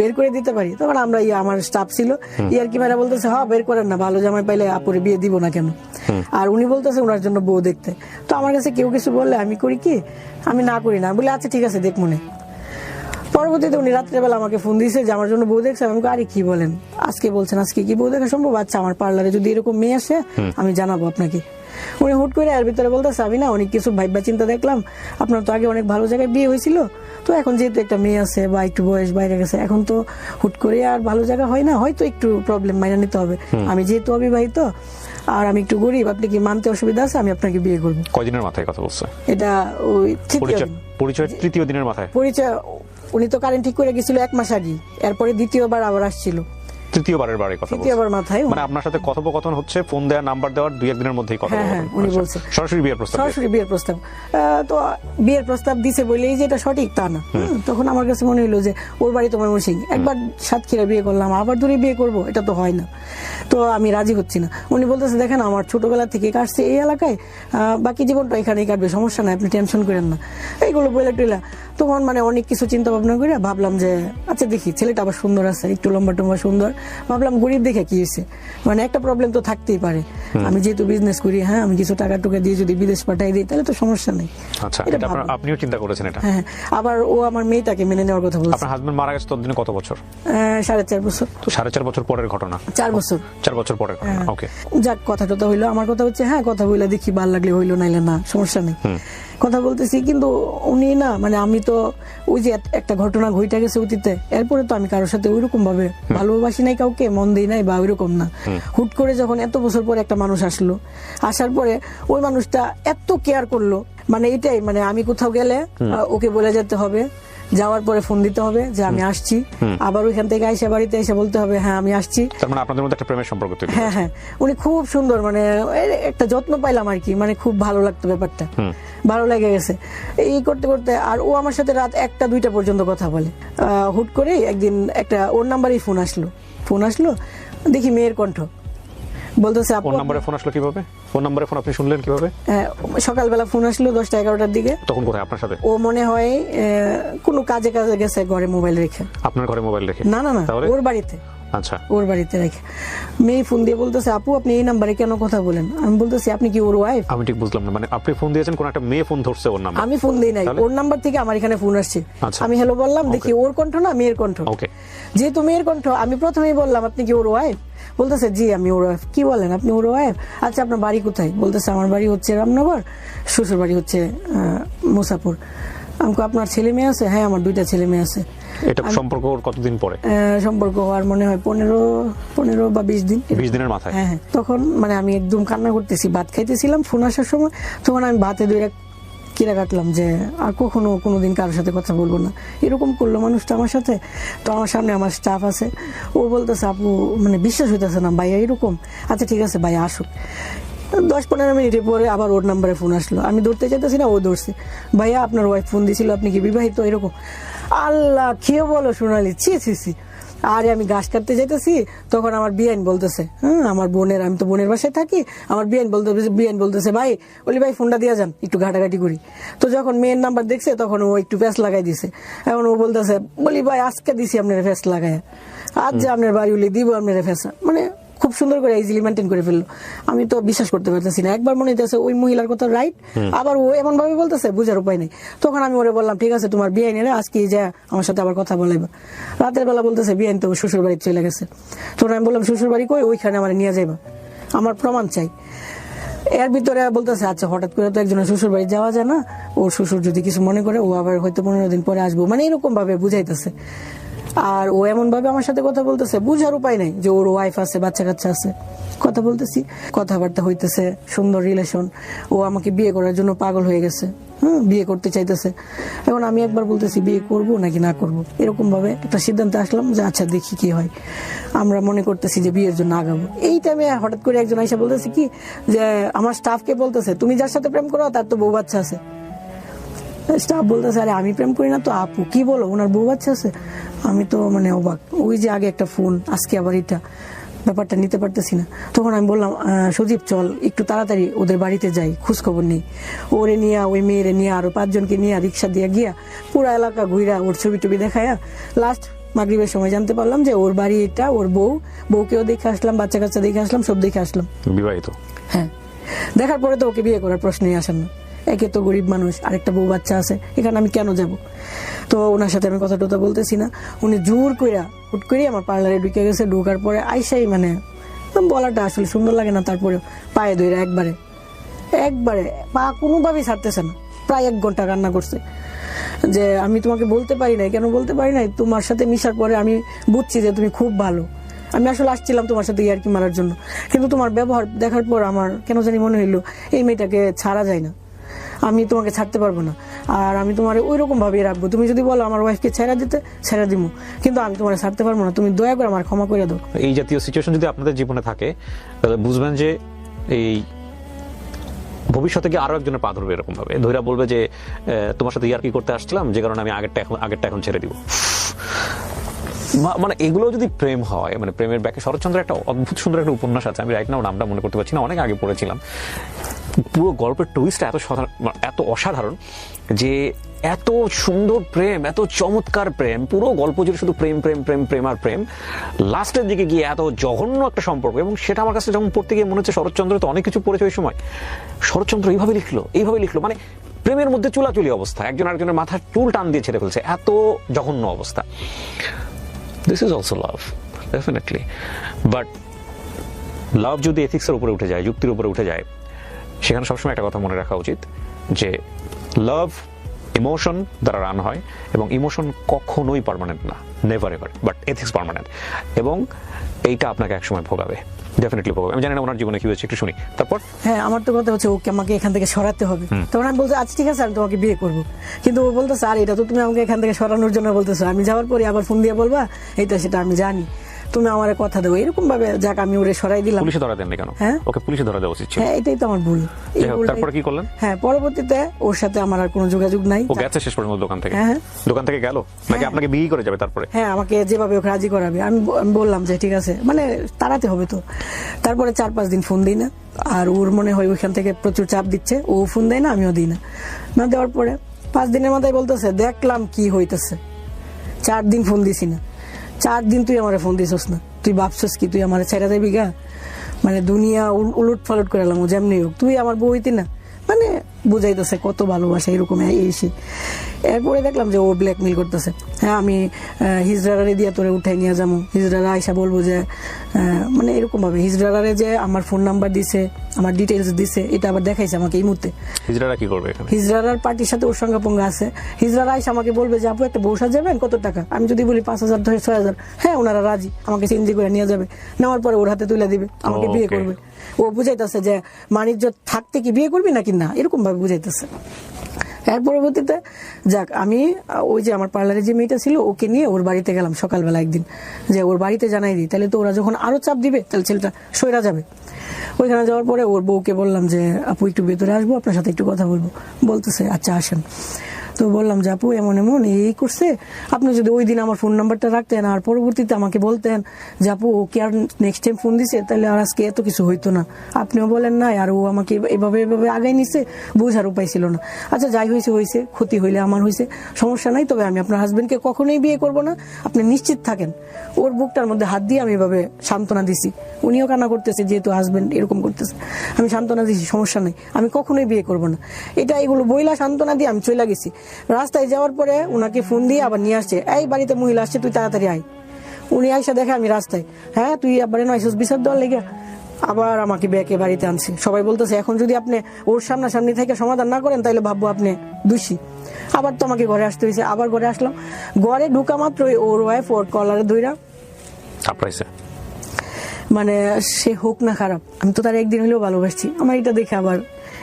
বের করে দিতে পারি। তখন আমরা আমার স্টাফ ছিল ইয়ার কি মেয়েরা বলতেছে হ্যাঁ বের করেন না, ভালো জামাই পাইলে আপুরে বিয়ে দিব না কেন। আর উনি বলতেছে ওনার জন্য বউ দেখতে। তো আমার কাছে কেউ কিছু বললে আমি করি কি, আমি না করি না, বলে আচ্ছা ঠিক আছে দেখ মনে। পরবর্তীতে উনি রাত্রেবেলা আমাকে ফোন দিয়েছে যে আমার জন্য বউ দেখছে। আমি আরে কি বলেন, আজকে বলছেন, আজকে কি বউ দেখা সম্ভব? আচ্ছা আমার পার্লারে যদি এরকম মেয়ে আসে আমি জানাবো আপনাকে। উনি হুট করে এর ভিতরে বলতেছে আমি না অনেক কিছু ভাইবা চিন্তা দেখলাম, আপনার তো আগে অনেক ভালো জায়গায় বিয়ে হয়েছিল, তো এখন যেহেতু একটা মেয়ে আছে বা একটু বয়স বাইরে গেছে, এখন তো হুট করে আর ভালো জায়গা হয় না, হয়তো একটু প্রবলেম মাইনা নিতে হবে। আমি যেহেতু অবিবাহিত আর আমি একটু গরিব, আপনি কি মানতে অসুবিধা আছে? আমি আপনাকে বিয়ে করবো। কয়দিনের মাথায় কথা বলছে এটা? ওই পরিচয় 3য় দিনের মাথায়। পরিচয় উনি তো কারেন্ট ঠিক করে গেছিল 1 মাস আগে, এরপরে দ্বিতীয়বার আবার আসছিল। তৃতীয়বার মাথায় মানে আপনার সাথে কথোপকথন হচ্ছে, ফোন দেওয়ার নাম্বার দেওয়ার 2-1 দিনের মধ্যেই কথা বলছেন। উনি বলছে সরাসরি বিয়ের প্রস্তাব। তো বিয়ের প্রস্তাব দিছে বলেই যে এটা সঠিক তা না। তখন আমার কাছে মনে হলো যে ওর বাড়ি তো ময়মনসিংহ, একবার সাতক্ষীরা বিয়ে করলাম, আবার দূরে বিয়ে করব, এটা তো হয় না। তো আমি রাজি হচ্ছি না। উনি বলতেছে দেখেন আমার ছোটবেলা থেকে কাটছে এই এলাকায়, বাকি জীবনটা এখানেই কাটবে, সমস্যা নাই, আপনি টেনশন করেন না, এইগুলো বলে টইলা। তখন মানে অনেক কিছু চিন্তা ভাবনা করে ভাবলাম যে আচ্ছা দেখি, ছেলেটা আবার সুন্দর আছে, একটু লম্বা টম্বা সুন্দর, ভাবলাম গরিব দেখে কি হয়েছে, মানে একটা প্রবলেম তো থাকতেই পারে। আমি যেহেতু বিজনেস করি, হ্যাঁ আমি কিছু টাকা টুকা দিয়ে যদি বিদেশ পাঠাই দিই তাহলে তো সমস্যা নেই। আচ্ছা, এটা আপনিও চিন্তা করেছেন এটা? হ্যাঁ, আবার ও আমার মেয়েটাকে মেনে নেওয়ার কথা বলছে। আপনার হাজবেন্ড মারা গেছে ততদিনে কত বছর? 4.5 বছর। তো 4.5 বছর পরের ঘটনা? 4 বছর। 4 বছর পরের ঘটনা। ওকে, যাক কথা টথা হইলো। আমার কথা হচ্ছে হ্যাঁ কথা বইলা দেখি, ভালো লাগলে হইলো, নাইলে না, সমস্যা নেই, কথা বলতেছি। কিন্তু উনি না, মানে আমি তো ওই যে একটা ঘটনা ঘটে গেছে অতীতে, এরপরে তো আমি কারোর সাথে ওইরকম ভাবে ভালোবাসি নাই, কাউকে মন দিই নাই বা ওইরকম না। হুট করে যখন এত বছর পরে একটা মানুষ আসলো, আসার পরে ওই মানুষটা এত কেয়ার করলো, মানে এটাই, মানে আমি কোথাও গেলে ওকে বলে যেতে হবে, যাওয়ার পরে ফোন দিতে হবে যে আমি আসছি, আবার ওইখান থেকে আইসা বাড়িতে এসে বলতে হবে হ্যাঁ আমি আসছি। তার মানে আপনাদের মধ্যে একটা প্রেমের সম্পর্ক তৈরি। হ্যাঁ, উনি খুব সুন্দর, মানে একটা যত্ন পাইলাম আর কি, মানে খুব ভালো লাগতো ব্যাপারটা, ভালো লেগে গেছে এই করতে করতে। আর ও আমার সাথে রাত 1টা-2টা পর্যন্ত কথা বলে। হুট করে একদিন একটা ওর নাম্বারেই ফোন আসলো, দেখি মেয়ের কণ্ঠ, বলতেছে ফোন নম্বরে ফোন আসলো কিভাবে? ফোন নম্বরে ফোন আপনি শুনলেন কিভাবে? সকালবেলা ফোন আসলো 10টা-11টার দিকে। তখন কোথায় আপনার সাথে? ও মনে হয় কোনো কাজে গেছে, ঘরে মোবাইল রেখে। আপনার ঘরে মোবাইল রেখে? না, ওর বাড়িতে। আচ্ছা। ওর বাড়িতে রেখে মেয়ে ফোন দিয়ে বলতেছে আপু আপনি এই নাম্বারে কেন কথা বলেন? আমি বলতেছি আপনি কি ওর ওয়াইফ? আমি ঠিক বুঝলাম না, মানে আপনি ফোন দিয়েছেন, কোন একটা মেয়ে ফোন ধরছে ওর নাম্বার? আমি ফোন দিই নাই, তাহলে? ওর নাম্বার থেকে আমার এখানে ফোন আসছে। আচ্ছা। আমি হ্যালো বললাম, দেখি ওর কণ্ঠ না মেয়ের কণ্ঠ। ওকে। যেহেতু মেয়ের কণ্ঠ, আমি প্রথমেই বললাম আপনি কি ওর ওয়াইফ? বলতেছে জি আমি ওর ওয়াইফ। কি বলেন আপনি ওর ওয়াইফ? আচ্ছা আপনার বাড়ি কোথায়? বলতেছে আমার বাড়ি হচ্ছে রামনগর, শ্বশুর বাড়ি হচ্ছে মুসাপুর। আমাকে আপনার ছেলে মেয়ে আছে? হ্যাঁ আমার 2টা ছেলে মেয়ে আছে। এটা সম্পর্ক ওর কতদিন পরে? সম্পর্ক হওয়ার মনে হয় 15 বা 20 দিন। 20 দিনের মাথায়? হ্যাঁ হ্যাঁ। তখন মানে আমি একদম কান্না করতেছি, ভাত খাইতেছিলাম ফোন আসার সময়, তখন আমি ভাতে 2 কিরা কাটলাম যে আর কখনো কোনোদিন কারোর সাথে কথা বলবো না। এরকম করলো মানুষটা আমার সাথে। তো আমার সামনে আমার স্টাফ আছে, ও বলতেছে আপু মানে বিশ্বাস হইতেছে না ভাইয়া এরকম। আচ্ছা ঠিক আছে ভাইয়া আসুক। 10-15 মিনিটের পরে আবার ওর নাম্বারে ফোন আসলো। আমি ধরতে চাইতেছি না, ও ধরছে। ভাইয়া আপনার ওয়াইফ ফোন দিয়েছিল, আপনি কি বিবাহিত? এরকম। আল্লাহ খেয়ে বলো সোনালি, ছি ছি ছি। আরে আমি ঘাস কাটতে যাইতেছি, তখন আমার বিয়ান বলতেছে, আমার বোনের, আমি তো বোনের বাসায় থাকি, আমার বিয়ান বলতেছে ভাই বলি ভাই ফোনটা দিয়ে যান একটু ঘাটাঘাটি করি। তো যখন মেয়ের নাম্বার দেখছে তখন ও একটু প্যাস লাগাই দিছে। এখন ও বলতেছে বলি ভাই আজকে দিছি আপনার ফেস লাগায়, আজ যে আপনার বাড়ি উলি দিব আপনার ফেস, মানে খুব সুন্দর করে ইজিলি মেনটেন করে ফেললো। আমি তো বিশ্বাস করতে পারতেছি না। একবার মনে হইতেছে ওই মহিলার কথা রাইট, আবার ও এমন ভাবে বলতেছে বুঝার উপায় নেই। তখন আমি ওরে বললাম ঠিক আছে তোমার বিয়ে নিলে আজকে যা আমার সাথে আবার কথা বলাইবা। রাতের বেলা বলতেছে বিয়ে তো শ্বশুর বাড়ি চলে গেছে। তখন আমি বললাম শ্বশুর বাড়ি কই? ওইখানে আমার নিয়ে যাইবা, আমার প্রমাণ চাই। এর ভিতরে বলতেছে আচ্ছা হঠাৎ করে তো একজনের শ্বশুর বাড়ি যাওয়া যায় না, ওর শ্বশুর যদি কিছু মনে করে ও আবার হয়তো 15 দিন পরে আসবো, মানে এরকম ভাবে বুঝাইতেছে। আর ও এমন ভাবে আমার সাথে কথা বলতেছে বুঝার উপায় নাই যে ওর ওয়াইফ আছে, বাচ্চা কাচ্চা আছে। কথা বলতেছি, কথাবার্তা হইতেছে, সুন্দর রিলেশন। ও আমাকে বিয়ে করার জন্য পাগল হয়ে গেছে, বিয়ে করতে চাইতেছে। এখন আমি একবার বলতেছি বিয়ে করব নাকি না করব, এরকম ভাবে একটা সিদ্ধান্তে আসলাম যে আচ্ছা দেখি কি হয়। আমরা মনে করতেছি যে বিয়ের জন্য আগাবো। এই টাইমে হঠাৎ করে একজন আইসা বলতেছে কি যে আমার স্টাফকে বলতেছে তুমি যার সাথে প্রেম করো তার তো বউ বাচ্চা আছে। স্টাফ বলতেছে আরে আমি প্রেম করি না তো আপু, কি বলো ওনার বউ বাচ্চা আছে? আমি তো মানে অবাক, ওই যে আগে একটা ফোন, আজকে আবার এটা, ব্যাপারটা নিতে পারতেছি না। তখন আমি বললাম সজীব চল একটু তাড়াতাড়ি ওদের বাড়িতে যাই, খোঁজ খবর নেই। ওরে নিয়ে, ওই মেয়েরে নিয়ে, আরো 5 জনকে নিয়ে রিক্সা দিয়ে গিয়া পুরা এলাকা ঘুরা ওর ছবি টবি দেখায়া লাস্ট মাগরিবের সময় জানতে পারলাম যে ওর বাড়ি এটা, ওর বউকেও দেখে আসলাম, বাচ্চা কাচ্চা দেখে আসলাম, সব দেখে আসলাম। বিবাহিত? হ্যাঁ। দেখার পরে তো ওকে বিয়ে করার প্রশ্নই আসেন না। একে তো গরিব মানুষ, আরেকটা বউ বাচ্চা আছে, এখানে আমি কেন যাব? তো ওনার সাথে আমি কথা টথা বলতেছি না। উনি জোর কইরা হুট করে আমার পার্লারে ঢুকে গেছে। ঢোকার পরে আইসাই মানে বলাটা আসলে সুন্দর লাগে না, তারপরে পায়ে ধরে একবারে পা কোনোভাবেই ছাড়তেছে না। প্রায় 1 ঘন্টা কান্না করছে যে আমি তোমাকে বলতে পারি নাই। কেন বলতে পারি নাই? তোমার সাথে মিশার পরে আমি বুঝছি যে তুমি খুব ভালো। আমি আসলে আসছিলাম তোমার সাথে ইয়ার্কি মারার জন্য, কিন্তু তোমার ব্যবহার দেখার পর আমার কেন জানি মনে হইলো এই মেয়েটাকে ছাড়া যায় না, আমি তোমাকে ছাড়তে পারবো না। আর আমি তোমার ওই রকম ভাবেই রাখবো। তুমি যদি বলো আমার ওয়াইফকে ছেড়ে দিতে, ছেড়ে দিব, কিন্তু আমি তোমার ছাড়তে পারবো না। তুমি দয়া করে আমার ক্ষমা করে দাও। এই জাতীয় সিচুয়েশন যদি আপনাদের জীবনে থাকে তাহলে বুঝবেন যে এই ভবিষ্যতে গিয়ে আরো একজনের পা ধরবে এরকম ভাবে, ধৈরা বলবে যে তোমার সাথে ইয়ার্কি করতে আসছিলাম যে কারণে আমি আগেরটা এখন ছেড়ে দিব। মানে এগুলো যদি প্রেম হয়, মানে প্রেমের ব্যাকে শরৎচন্দ্রের একটা অদ্ভুত সুন্দর একটা উপন্যাস আছে, আমি রাইট নাও নামটা মনে করতে পারছি না, অনেক আগে পড়েছিলাম। পুরো গল্পের টুইস্টটা এত অসাধারণ যে এত সুন্দর প্রেম, এত চমৎকার প্রেম, পুরো গল্প জুড়ে শুধু প্রেম প্রেম প্রেম প্রেম আর প্রেম। লাস্টের দিকে গিয়ে এত জঘন্য একটা সম্পর্ক, এবং সেটা আমার কাছে যখন পড়তে গিয়ে মনে হচ্ছে শরৎচন্দ্র তো অনেক কিছু পড়েছে ওই সময়, শরৎচন্দ্র এইভাবে লিখলো, মানে প্রেমের মধ্যে চুলাচুলি অবস্থা, একজন আরেকজনের মাথার চুল টান দিয়ে ছেড়ে ফেলছে, এত জঘন্য অবস্থা। This is also love, definitely. But love যদি এথিক্সের উপরে উঠে যায়, যুক্তির উপরে উঠে যায়, সেখানে সবসময় একটা কথা মনে রাখা উচিত যে লাভ ইমোশন দ্বারা রান হয়, এবং ইমোশন কখনোই পার্মানেন্ট না, never ever, but ethics permanent, এবং এইটা আপনাকে একসময় ভোগাবে, ডেফিনেটলি ভোগাবে। আমি জানি না ওনার জীবনে কি হয়েছে, একটু শুনি তারপর। হ্যাঁ, আমার তো কথা হচ্ছে ওকে আমাকে এখান থেকে সরাতে হবে। তখন আমি বলতে আচ্ছা ঠিক আছে আমি তোমাকে বিয়ে করবো, কিন্তু ও বলতেছে আর এটা তো তুমি আমাকে এখান থেকে সরানোর জন্য বলতেছো, আমি যাওয়ার পরে আবার ফোন দিয়ে বলবা এটা সেটা আমি জানি, তুমি আমার কথা দেবো, এরকম ভাবে যাক আমি ওরে সরাই দিলাম। পুলিশে ধরা দেননি কেন? হ্যাঁ, ওকে পুলিশে ধরা দেওয়া উচিত ছিল। হ্যাঁ, এটাই তো আমার ভুল। তারপরে কি করলেন? হ্যাঁ, পরবর্তীতে ওর সাথে আমার আর কোনো যোগাযোগ নাই। ও গেছে শেষ পর্যন্ত দোকান থেকে? হ্যাঁ, দোকান থেকে গেল নাকি আপনাকে বিয়ে করে যাবে তারপরে? হ্যাঁ, আমাকে যেভাবে ওকে রাজি করাবে আমি বললাম যে ঠিক আছে, মানে তাড়াতে হবে তো। তারপরে 4-5 দিন ফোন দিই না, আর ওর মনে হয় ওইখান থেকে প্রচুর চাপ দিচ্ছে, ও ফোন দেয় না, আমিও দিই না। না দেওয়ার পরে 5 দিনের মাথায় বলতেছে দেখলাম কি হইতেছে, 4 দিন ফোন দিছি না, 4 দিন তুই আমার ফোন দিছস না, তুই ভাবছস কি তুই আমার ছেড়ে দেবি গা, মানে দুনিয়া উলট ফালট করে এলাম যেমনি হোক, তুই আমার বউ হইতি না, মানে বুঝাইতেছে কত ভালোবাসা এরকম এসে। এরপরে দেখলাম যে ও ব্ল্যাকমেল করতেছে, হ্যাঁ আমি হিজড়ারে দিয়ে তোরে উঠাই নিয়ে যাবো, হিজড়ারা আইসা বলবো যে মানে এরকম ভাবে হিজড়ারে যে আমার ফোন নাম্বার দিছে, আমার ডিটেলস দিছে, এটা আবার দেখাইছে আমাকে এই মুহূর্তে। হিজড়ারা কি করবে এখানে? হিজড়ার পার্টির সাথে ওর সঙ্গে পঙ্গা আছে। হিজড়ারা আইসা আমাকে বলবে যে আপু একটা বউ সাজাবেন কত টাকা, আমি যদি বলি 5,000 ধরে 6,000, হ্যাঁ ওনারা রাজি, আমাকে চেঞ্জি করে নিয়ে যাবে, নেওয়ার পরে ওর হাতে তুলে দিবে, আমাকে বিয়ে Okay. করবে। ও বুঝাইতেছে যে বাণিজ্য থাকতে কি বিয়ে করবি নাকি না, এরকম ভাবে বুঝাইতেছে। এর পরবর্তীতে যাক আমি ওই যে আমার পার্লারে যে মেয়েটা ছিল ওকে নিয়ে ওর বাড়িতে গেলাম সকালবেলা একদিন, যে ওর বাড়িতে জানাই দিই, তাহলে তো ওরা যখন আরো চাপ দিবে তাহলে ছেলেটা সইরা যাবে। ওইখানে যাওয়ার পরে ওর বউকে বললাম যে আপু একটু ভেতরে আসবো, আপনার সাথে একটু কথা বলবো। বলতেছে আচ্ছা আসেন। তো বললাম যে আপু এমন এমন এই করছে, আপনি যদি ওই দিন আমার ফোন নাম্বারটা রাখতেন আর পরবর্তীতে আমাকে বলতেন যে আপু ওকে আর নেক্সট টাইম ফোন দিছে, তাহলে আর আজকে এত কিছু হইতো না, আপনিও বলেন না আর ও আমাকে এভাবে এভাবে আগাই নিছে, বোঝার উপায় ছিল না। আচ্ছা যাই হয়েছে হয়েছে, ক্ষতি হইলে আমার হয়েছে, সমস্যা নাই, তবে আমি আপনার হাজবেন্ডকে কখনোই বিয়ে করব না, আপনি নিশ্চিত থাকেন। ওর বুকটার মধ্যে হাত দিয়ে আমি এভাবে সান্ত্বনা দিছি, উনিও কান্না করতেছে যেহেতু হাজবেন্ড এরকম করতেছে, আমি সান্ত্বনা দিছি সমস্যা নাই, আমি কখনোই বিয়ে করব না, এটা এগুলো বইলা সান্ত্বনা দিয়ে আমি চলে গেছি। রাস্তায় যাওয়ার পরে উনাকে ফোন দিয়ে আবার নিয়ে আসছে, এই বাড়িতে মহিলা আসছে তুই তাড়াতাড়ি আয়। উনি আইসা দেখে আমি রাস্তায়, হ্যাঁ তুই আবার আইসস বিচার দেওয়ার লেগে, আবার আমাকে ব্যাকে বাড়িতে আনছে। সবাই বলতেছে এখন যদি আপনি ওর সামনাসামনি থেকে সমাধান না করেন তাহলে ভাববো আপনি দোষী। আবার তো আমাকে ঘরে আসতে হয়েছে, আবার ঘরে আসলাম। ঘরে ঢুকা মাত্রই ওর ওয়াইফ ওর কলারে ধইরা সারপ্রাইজে, মানে সে হোক না খারাপ, আমি তো তার একদিন হলেও ভালোবাসছি। আমার এটা দেখে আবার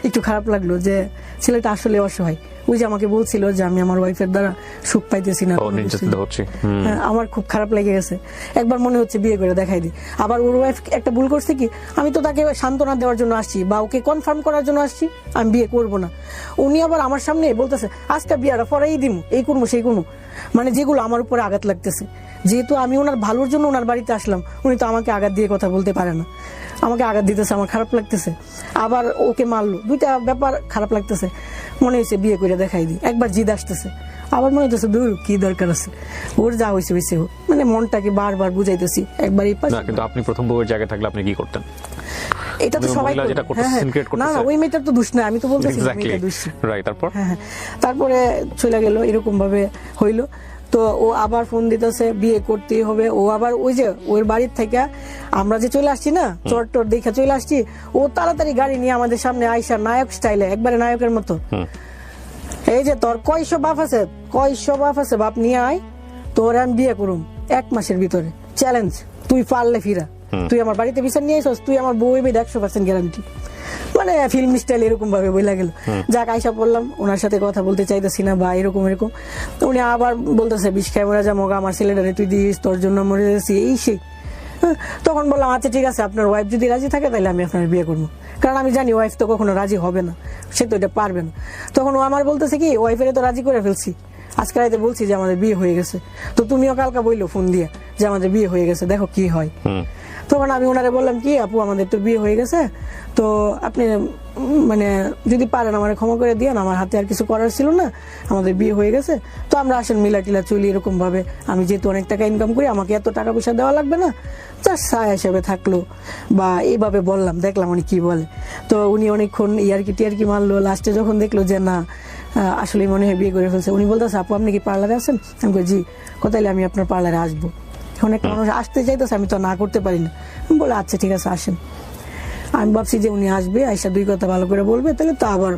একটু খারাপ লাগলো যে ছেলেটা আসলে অসহায়। ওই যে আমাকে বলছিল যে আমি আমার ওয়াইফের দ্বারা সুখ পাইতেছি না, নির্যাতিত হচ্ছে। হ্যাঁ, আমার খুব খারাপ লেগে গেছে। একবার মনে হচ্ছে বিয়ে করে দেখাই দিই। আবার ওর ওয়াইফ একটা ভুল করছে কি, আমি তো তাকে সান্ত্বনা দেওয়ার জন্য আসছি বা ওকে কনফার্ম করার জন্য আসছি আমি বিয়ে করব না, উনি আবার আমার সামনে বলতেছে আজকে বিয়েটা পরেই দিমু, এই করবো সেই করবো, মানে যেগুলো আমার উপরে আঘাত লাগতেছে। যেহেতু আমি ওনার ভালোর জন্য ওনার বাড়িতে আসলাম, উনি তো আমাকে আঘাত দিয়ে কথা বলতে পারে না, আমাকে আঘাত দিতেছে, আমার খারাপ লাগতেছে। আবার ওকে মারলো, দুইটা ব্যাপার খারাপ লাগতেছে। মনে হয়েছে বিয়ে করে দেখাই দিই, একবার জিদ আসতেছে, আবার মনে হচ্ছে দূর কি দরকার আছে, ওর যা হয়েছে হয়েছে হোক, মানে মনটাকে বারবার বুঝাইতেছি একবার এই পাশে। না কিন্তু আপনি প্রথম বউয়ের জায়গায় থাকলে আপনি কি করতেন? এটা তো সবাই মহিলা যেটা করবে। করতেছে, হ্যাঁ, সিনক্রেট হ্যাঁ। না না করতেছে। ওই মেয়েটার তো দোষ না, আমি তো বলতেছি না এক্স্যাক্টলি মেয়েটার দোষ। রাইট। তারপর হ্যাঁ হ্যাঁ। তারপরে চলে গেল, এরকম ভাবে হইলো। তো ও আবার ফোন দিতেছে বিয়ে করতেই হবে। ও আবার ওই যে ওর বাড়ির থেকে আমরা যে চলে আসছি না, চট দেখে চলে আসছি, ও তাড়াতাড়ি গাড়ি নিয়ে আমাদের সামনে আইসা নায়ক স্টাইলে, একবারে নায়কের মতো, এই যে তোর কয়শো বাপ আছে, কয়শো বাপ আছে, বাপ নিয়ে আয়, তোর আমি বিয়ে করুম 1 মাসের ভিতরে, চ্যালেঞ্জ, তুই পারলে ফিরা, তুই আমার বাড়িতে বিচার নিয়ে আসস, তুই আমার বউ হইবি 100% গ্যারান্টি। মানে ফিল্ম স্টাইল এরকম ভাবে বইলা গেল। যাক আইসা পড়লাম, ওনার সাথে কথা বলতে চাইতেছি না বা এরকম এরকম, তো উনি আবার বলতেছে বিষ খাই মরে যা মগা, আমার ছেলেটারে তুই দিস, তোর জন্য মরে যাচ্ছি এই সেই। তখন বললাম আচ্ছা ঠিক আছে, আপনার ওয়াইফ যদি রাজি থাকে তাহলে আমি আপনার বিয়ে করবো, কারণ আমি জানি ওয়াইফ তো কখনো রাজি হবে না, সে তো এটা পারবে না। তখন ও আমার বলতেছে কি, ওয়াইফের তো রাজি করে ফেলছি, আজকে রাতে বলছি যে আমাদের বিয়ে হয়ে গেছে, তো তুমিও কালকা বললো ফোন দিয়ে যে আমাদের বিয়ে হয়ে গেছে, দেখো কি হয়। তখন আমি ওনারে বললাম কি আপু আমাদের তো বিয়ে হয়ে গেছে, তো আপনি মানে যদি পারেন আমার ক্ষমা করে দিয়েন, আমার হাতে আর কিছু করার ছিল না, আমাদের বিয়ে হয়ে গেছে, তো আমরা আসেন মিলা টিলা চলি এরকম ভাবে, আমি যেহেতু অনেক টাকা ইনকাম করি আমাকে এত টাকা পয়সা দেওয়া লাগবে না, জাস্ট ছায়া হিসেবে থাকলো বা এইভাবে বললাম, দেখলাম উনি কি বলে। তো উনি অনেকক্ষণ ইয়ারকি টিয়ারকি মারলো, লাস্টে যখন দেখলো যে না আসলে মনে হয় বিয়ে করে ফেলছে, উনি বলতেছে আপু আপনি কি পার্লারে আছেন, আমি বলি জি, কোথায় আমি আপনার পার্লারে আসবো, এখন একটা মানুষ আসতে চাইতেছে, আমি তো না করতে পারি না, বলে আচ্ছা ঠিক আছে আসেন। আমি ভাবছি যে উনি আসবে, আইসা 2 কথা ভালো করে বলবে, তাহলে তো আবার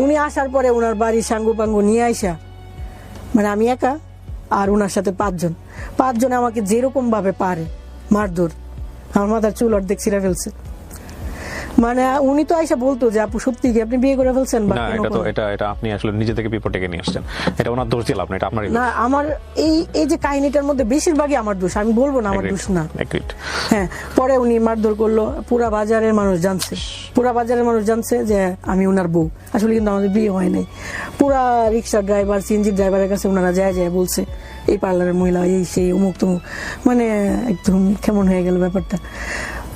উনি আসার পরে ওনার বাড়ি সাঙ্গু পাঙ্গু নিয়ে আইসা, মানে আমি একা আর ওনার সাথে 5 জন আমাকে যেরকম ভাবে পারে মারধর, আমার মাথার চুল অর্ধেক ছিঁড়ে ফেলছে। মানে উনি তো আইসা বলতো যে আপু সত্যি কি আপনি বিয়ে করে ফেলছেন, বা না এটা তো এটা আপনি আসলে নিজে থেকে বিপদ নিয়ে আসছেন, এটা ওনার দোষ দিলাম না, এটা আপনারই না, আমার এই যে কাহিনীটার মধ্যে বেশিরভাগই আমার দোষ, আমি বলবো না আমার দোষ না। হ্যাঁ, পরে উনি মারধর করলো, পুরা বাজারের মানুষ জানছে যে আমি ওনার বউ, আসলে কিন্তু আমাদের বিয়ে হয় নাই। পুরা রিক্সা ড্রাইভার সিএনজি ড্রাইভারের কাছে ওনারা যায় বলছে এই পার্লারের মহিলা এই সেই অমুক তমুক, মানে একদম কেমন হয়ে গেল ব্যাপারটা।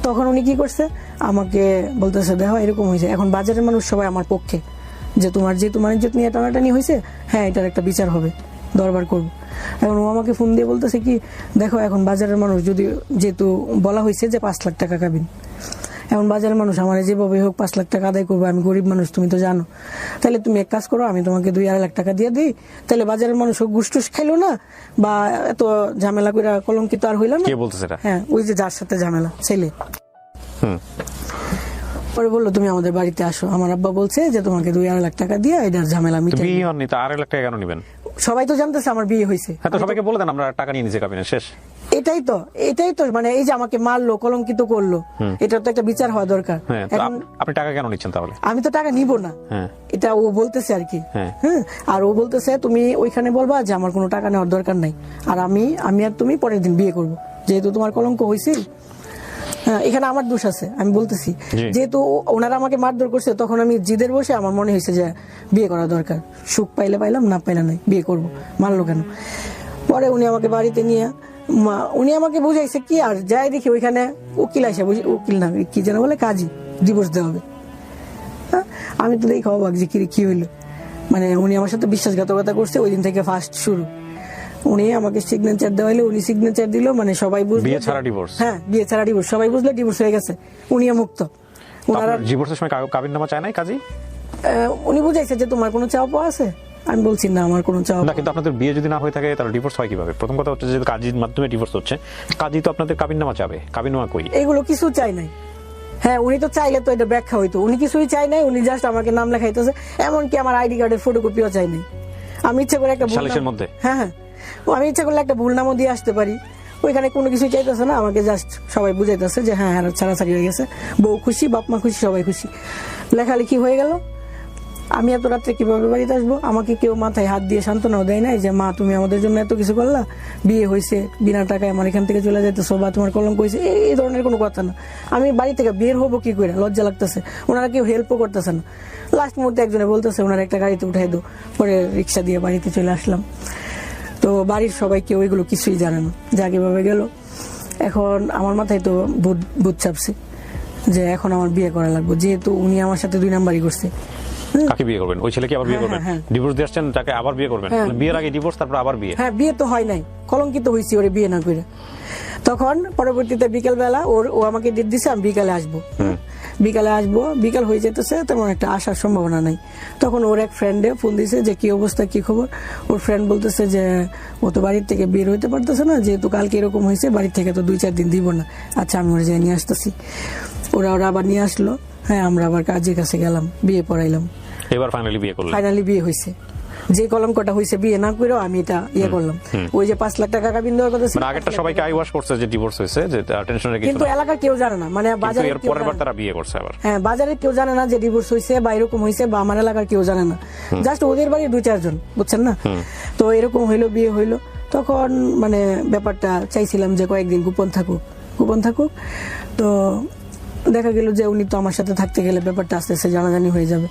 তখন উনি কি করছে, আমাকে বলতেছে দেখো এরকম হয়েছে, এখন বাজারের মানুষ সবাই আমার পক্ষে, যে তোমার ইজ্জত নিয়ে টানাটানি হয়েছে, হ্যাঁ এটার একটা বিচার হবে, দরবার করবো। এখন ও আমাকে ফোন দিয়ে বলতেছে কি, দেখো এখন বাজারের মানুষ যদি, যেহেতু বলা হয়েছে যে 5 লাখ টাকা কাবিন, এখন বাজারের মানুষ আমার যেভাবে হোক 5 লাখ টাকা আদায় করবো, আমি গরিব মানুষ তুমি তো জানো, তাহলে তুমি এক কাজ করো, আমি তোমাকে 2-2.5 লাখ টাকা দিয়ে দিই, তাহলে বাজারের মানুষ হোক গুসটুস খাইলো না, বা এত ঝামেলা করে কলঙ্কিত আর হইল না। কে বলতেছে এটা? হ্যাঁ, ওই যে যার সাথে ঝামেলা, ছেলে। পরে বললো তুমি আমাদের বাড়িতে আসো, আমার আব্বা বলছে যে তোমাকে 2-2.5 লাখ টাকা দিয়ে এটার ঝামেলা মিটাই। বিয়ে হননি তো 2.5 লাখ টাকা কেন নেবেন? সবাই তো জানতেছে আমার বিয়ে হয়েছে। হ্যাঁ, তো সবাইকে বলে দেন আমরা টাকা নিয়ে নিচে কাবিনে শেষ। এটাই তো মানে এই যে আমাকে মারলো, কলঙ্কিত করলো, এটা তো একটা বিচার হওয়া দরকার। হ্যাঁ, তো এখন আপনি টাকা কেন নিচ্ছেন তাহলে? আমি তো টাকা নিব না, হ্যাঁ, এটা ও বলতেছে আর কি। হ্যাঁ। হ্যাঁ, আর ও বলতেছে তুমি ওইখানে বলবা যে আমার কোনো টাকা নেওয়ার দরকার নাই, আর আমি আর তুমি পরের দিন বিয়ে করব, যেহেতু তোমার কলঙ্ক হয়েছে। হ্যাঁ, এখানে আমার দোষ আছে, আমি বলতেছি। যেহেতু ওনারা আমাকে মারধর করছে, তখন আমি জিদের বসে আমার মনে হয়েছে যে বিয়ে করা দরকার, সুখ পাইলে পাইলাম, না পাইলে নাই, বিয়ে করব, মারলো কেন। পরে উনি আমাকে বাড়িতে নিয়ে উনি আমাকে বুঝাইছে কি, আর যাই দেখি ওইখানে উকিল আসে, উকিল না কি যেন বলে, কাজী, ডিভোর্স দেওয়া হবে। হ্যাঁ, আমি তো দেখি অবাক যে কি হইলো, মানে উনি আমার সাথে বিশ্বাসঘাতকতা করছে, ওই দিন থেকে ফার্স্ট শুরু। উনি আমাকে সিগনেচার দেওয়াইলে, উনি সিগনেচার দিল, মানে সবাই বুঝলো বিয়ে ছাড়া ডিভোর্স। হ্যাঁ, বিয়ে ছাড়া ডিভোর্স, সবাই বুঝলো ডিভোর্স হয়ে গেছে, উনিও মুক্ত। ওনারা ডিভোর্সের সময় কাবিননামা চায় নাই কাজী? উনি বুঝাইছে যে তোমার কোনো চাওয়া পাওয়া আছে, আমি বলছি না আমার কোনো চাওয়া। না, কিন্তু আপনাদের বিয়ে যদি না হয়ে থাকে তাহলে ডিভোর্স হয় কিভাবে? প্রথম কথা হচ্ছে যে কাজীর মাধ্যমে ডিভোর্স হচ্ছে, কাজী তো আপনাদের কাবিননামা চাবে, কাবিননামা কই? এগুলো কিছু চাই নাই। হ্যাঁ, উনি তো চাইলে তো এটা ব্যাখ্যা হইতো, উনি কিছুই চাই নাই, উনি জাস্ট আমাকে নাম লেখাইতেছে, এমনকি আমার আইডি কার্ডের ফটোকপিও চাই নাই। আমি ইচ্ছা করে একটা সালিশের মধ্যে, হ্যাঁ, আমি ইচ্ছা করলে একটা ভুল নামও দিয়ে আসতে পারি, ওইখানে কোনো কিছু চাইতেছে না, আমাকে জাস্ট সবাই বুঝাইতেছে যে হ্যাঁ ছাড়াছাড়ি হয়ে গেছে, বউ খুশি, বাপ মা খুশি, সবাই খুশি, লেখালেখি হয়ে গেল। আমি এত রাত্রে কিভাবে বাড়িতে আসবো? আমাকে কেউ মাথায় হাত দিয়ে সান্ত্বনাও দেয় নাই যে মা তুমি আমাদের জন্য এত কিছু করলা, বিয়ে হয়েছে, বিনা টাকায় আমার এখান থেকে চলে যাইতেছো, বা তোমার কলঙ্ক হয়েছে, এই ধরনের কোনো কথা না। আমি বাড়ি থেকে বের হবো কি করে, লজ্জা লাগতেছে, ওনারা কেউ হেল্পও করতেছে না। লাস্ট মুহূর্তে একজনে বলতেছে ওনারা একটা গাড়িতে উঠাই দো, পরে রিক্সা দিয়ে বাড়িতে চলে আসলাম। তো বাড়ির সবাই কেউ এগুলো কিছুই জানে না, যা কিভাবে গেল। এখন আমার মাথায় তো ভূত চাপছে যে এখন আমার বিয়ে করা লাগবে, যেহেতু উনি আমার সাথে 2 নাম্বারই করছে। কাকে বিয়ে করবেন? ওই ছেলেকে আবার বিয়ে করবেন? ডিভোর্স দিয়ে আসছেন, তাকে আবার বিয়ে করবেন? বিয়ের আগে ডিভোর্স, তারপর আবার বিয়ে? হ্যাঁ, বিয়ে তো হয় নাই, কলঙ্কিত হয়েছি ওরে বিয়ে না করে। তখন পরবর্তীতে বিকেল বেলা ও আমাকে ডেট দিছে, আমি বিকালে আসবো, বিকাল হয়ে যেতেছে, তেমন একটা আসার সম্ভাবনা নাই। তখন ওর এক ফ্রেন্ডে ফোন দিছে যে কি অবস্থা, কি খবর। ওর ফ্রেন্ড বলতেছে যে ও তো বাড়ির থেকে বের হইতে পারতেছে না, যেহেতু কালকে এরকম হয়েছে, বাড়ির থেকে তো 2-4 দিন দিব না। আচ্ছা, আমি ওরা যাই নিয়ে আসতেছি। ওরা আবার নিয়ে আসলো। হ্যাঁ, আমরা আবার কাজের কাছে গেলাম, বিয়ে পড়াইলাম। এবার ফাইনালি বিয়ে করলেন? ফাইনালি বিয়ে হয়েছে। যে কলঙ্কটা হয়েছে বিয়ে না করেও আমি এটা করলাম। ওই যে 5 লাখ টাকা কাবিন দেওয়ার কথা ছিল, মানে আগেরটা সবাইকে আই ওয়াশ করছে যে ডিভোর্স হয়েছে, যে টেনশনের কিছু, কিন্তু এলাকার কেউ জানে না, মানে বাজারে এর পরের বার তারা বিয়ে করছে আবার। হ্যাঁ, বাজারে কেউ জানে না যে ডিভোর্স হয়েছে বা এরকম হয়েছে, বা আমার এলাকার কেউ জানে না, জাস্ট ওদের বাড়ির 2-4 জন, বুঝছেন না? তো এরকম হইলো, বিয়ে হইলো। তখন মানে ব্যাপারটা চাইছিলাম যে কয়েকদিন গোপন থাকুক। তো দেখা গেল যে উনি তো আমার সাথে থাকতে গেলে ব্যাপারটা আস্তে আস্তে জানাজানি হয়ে যাবে।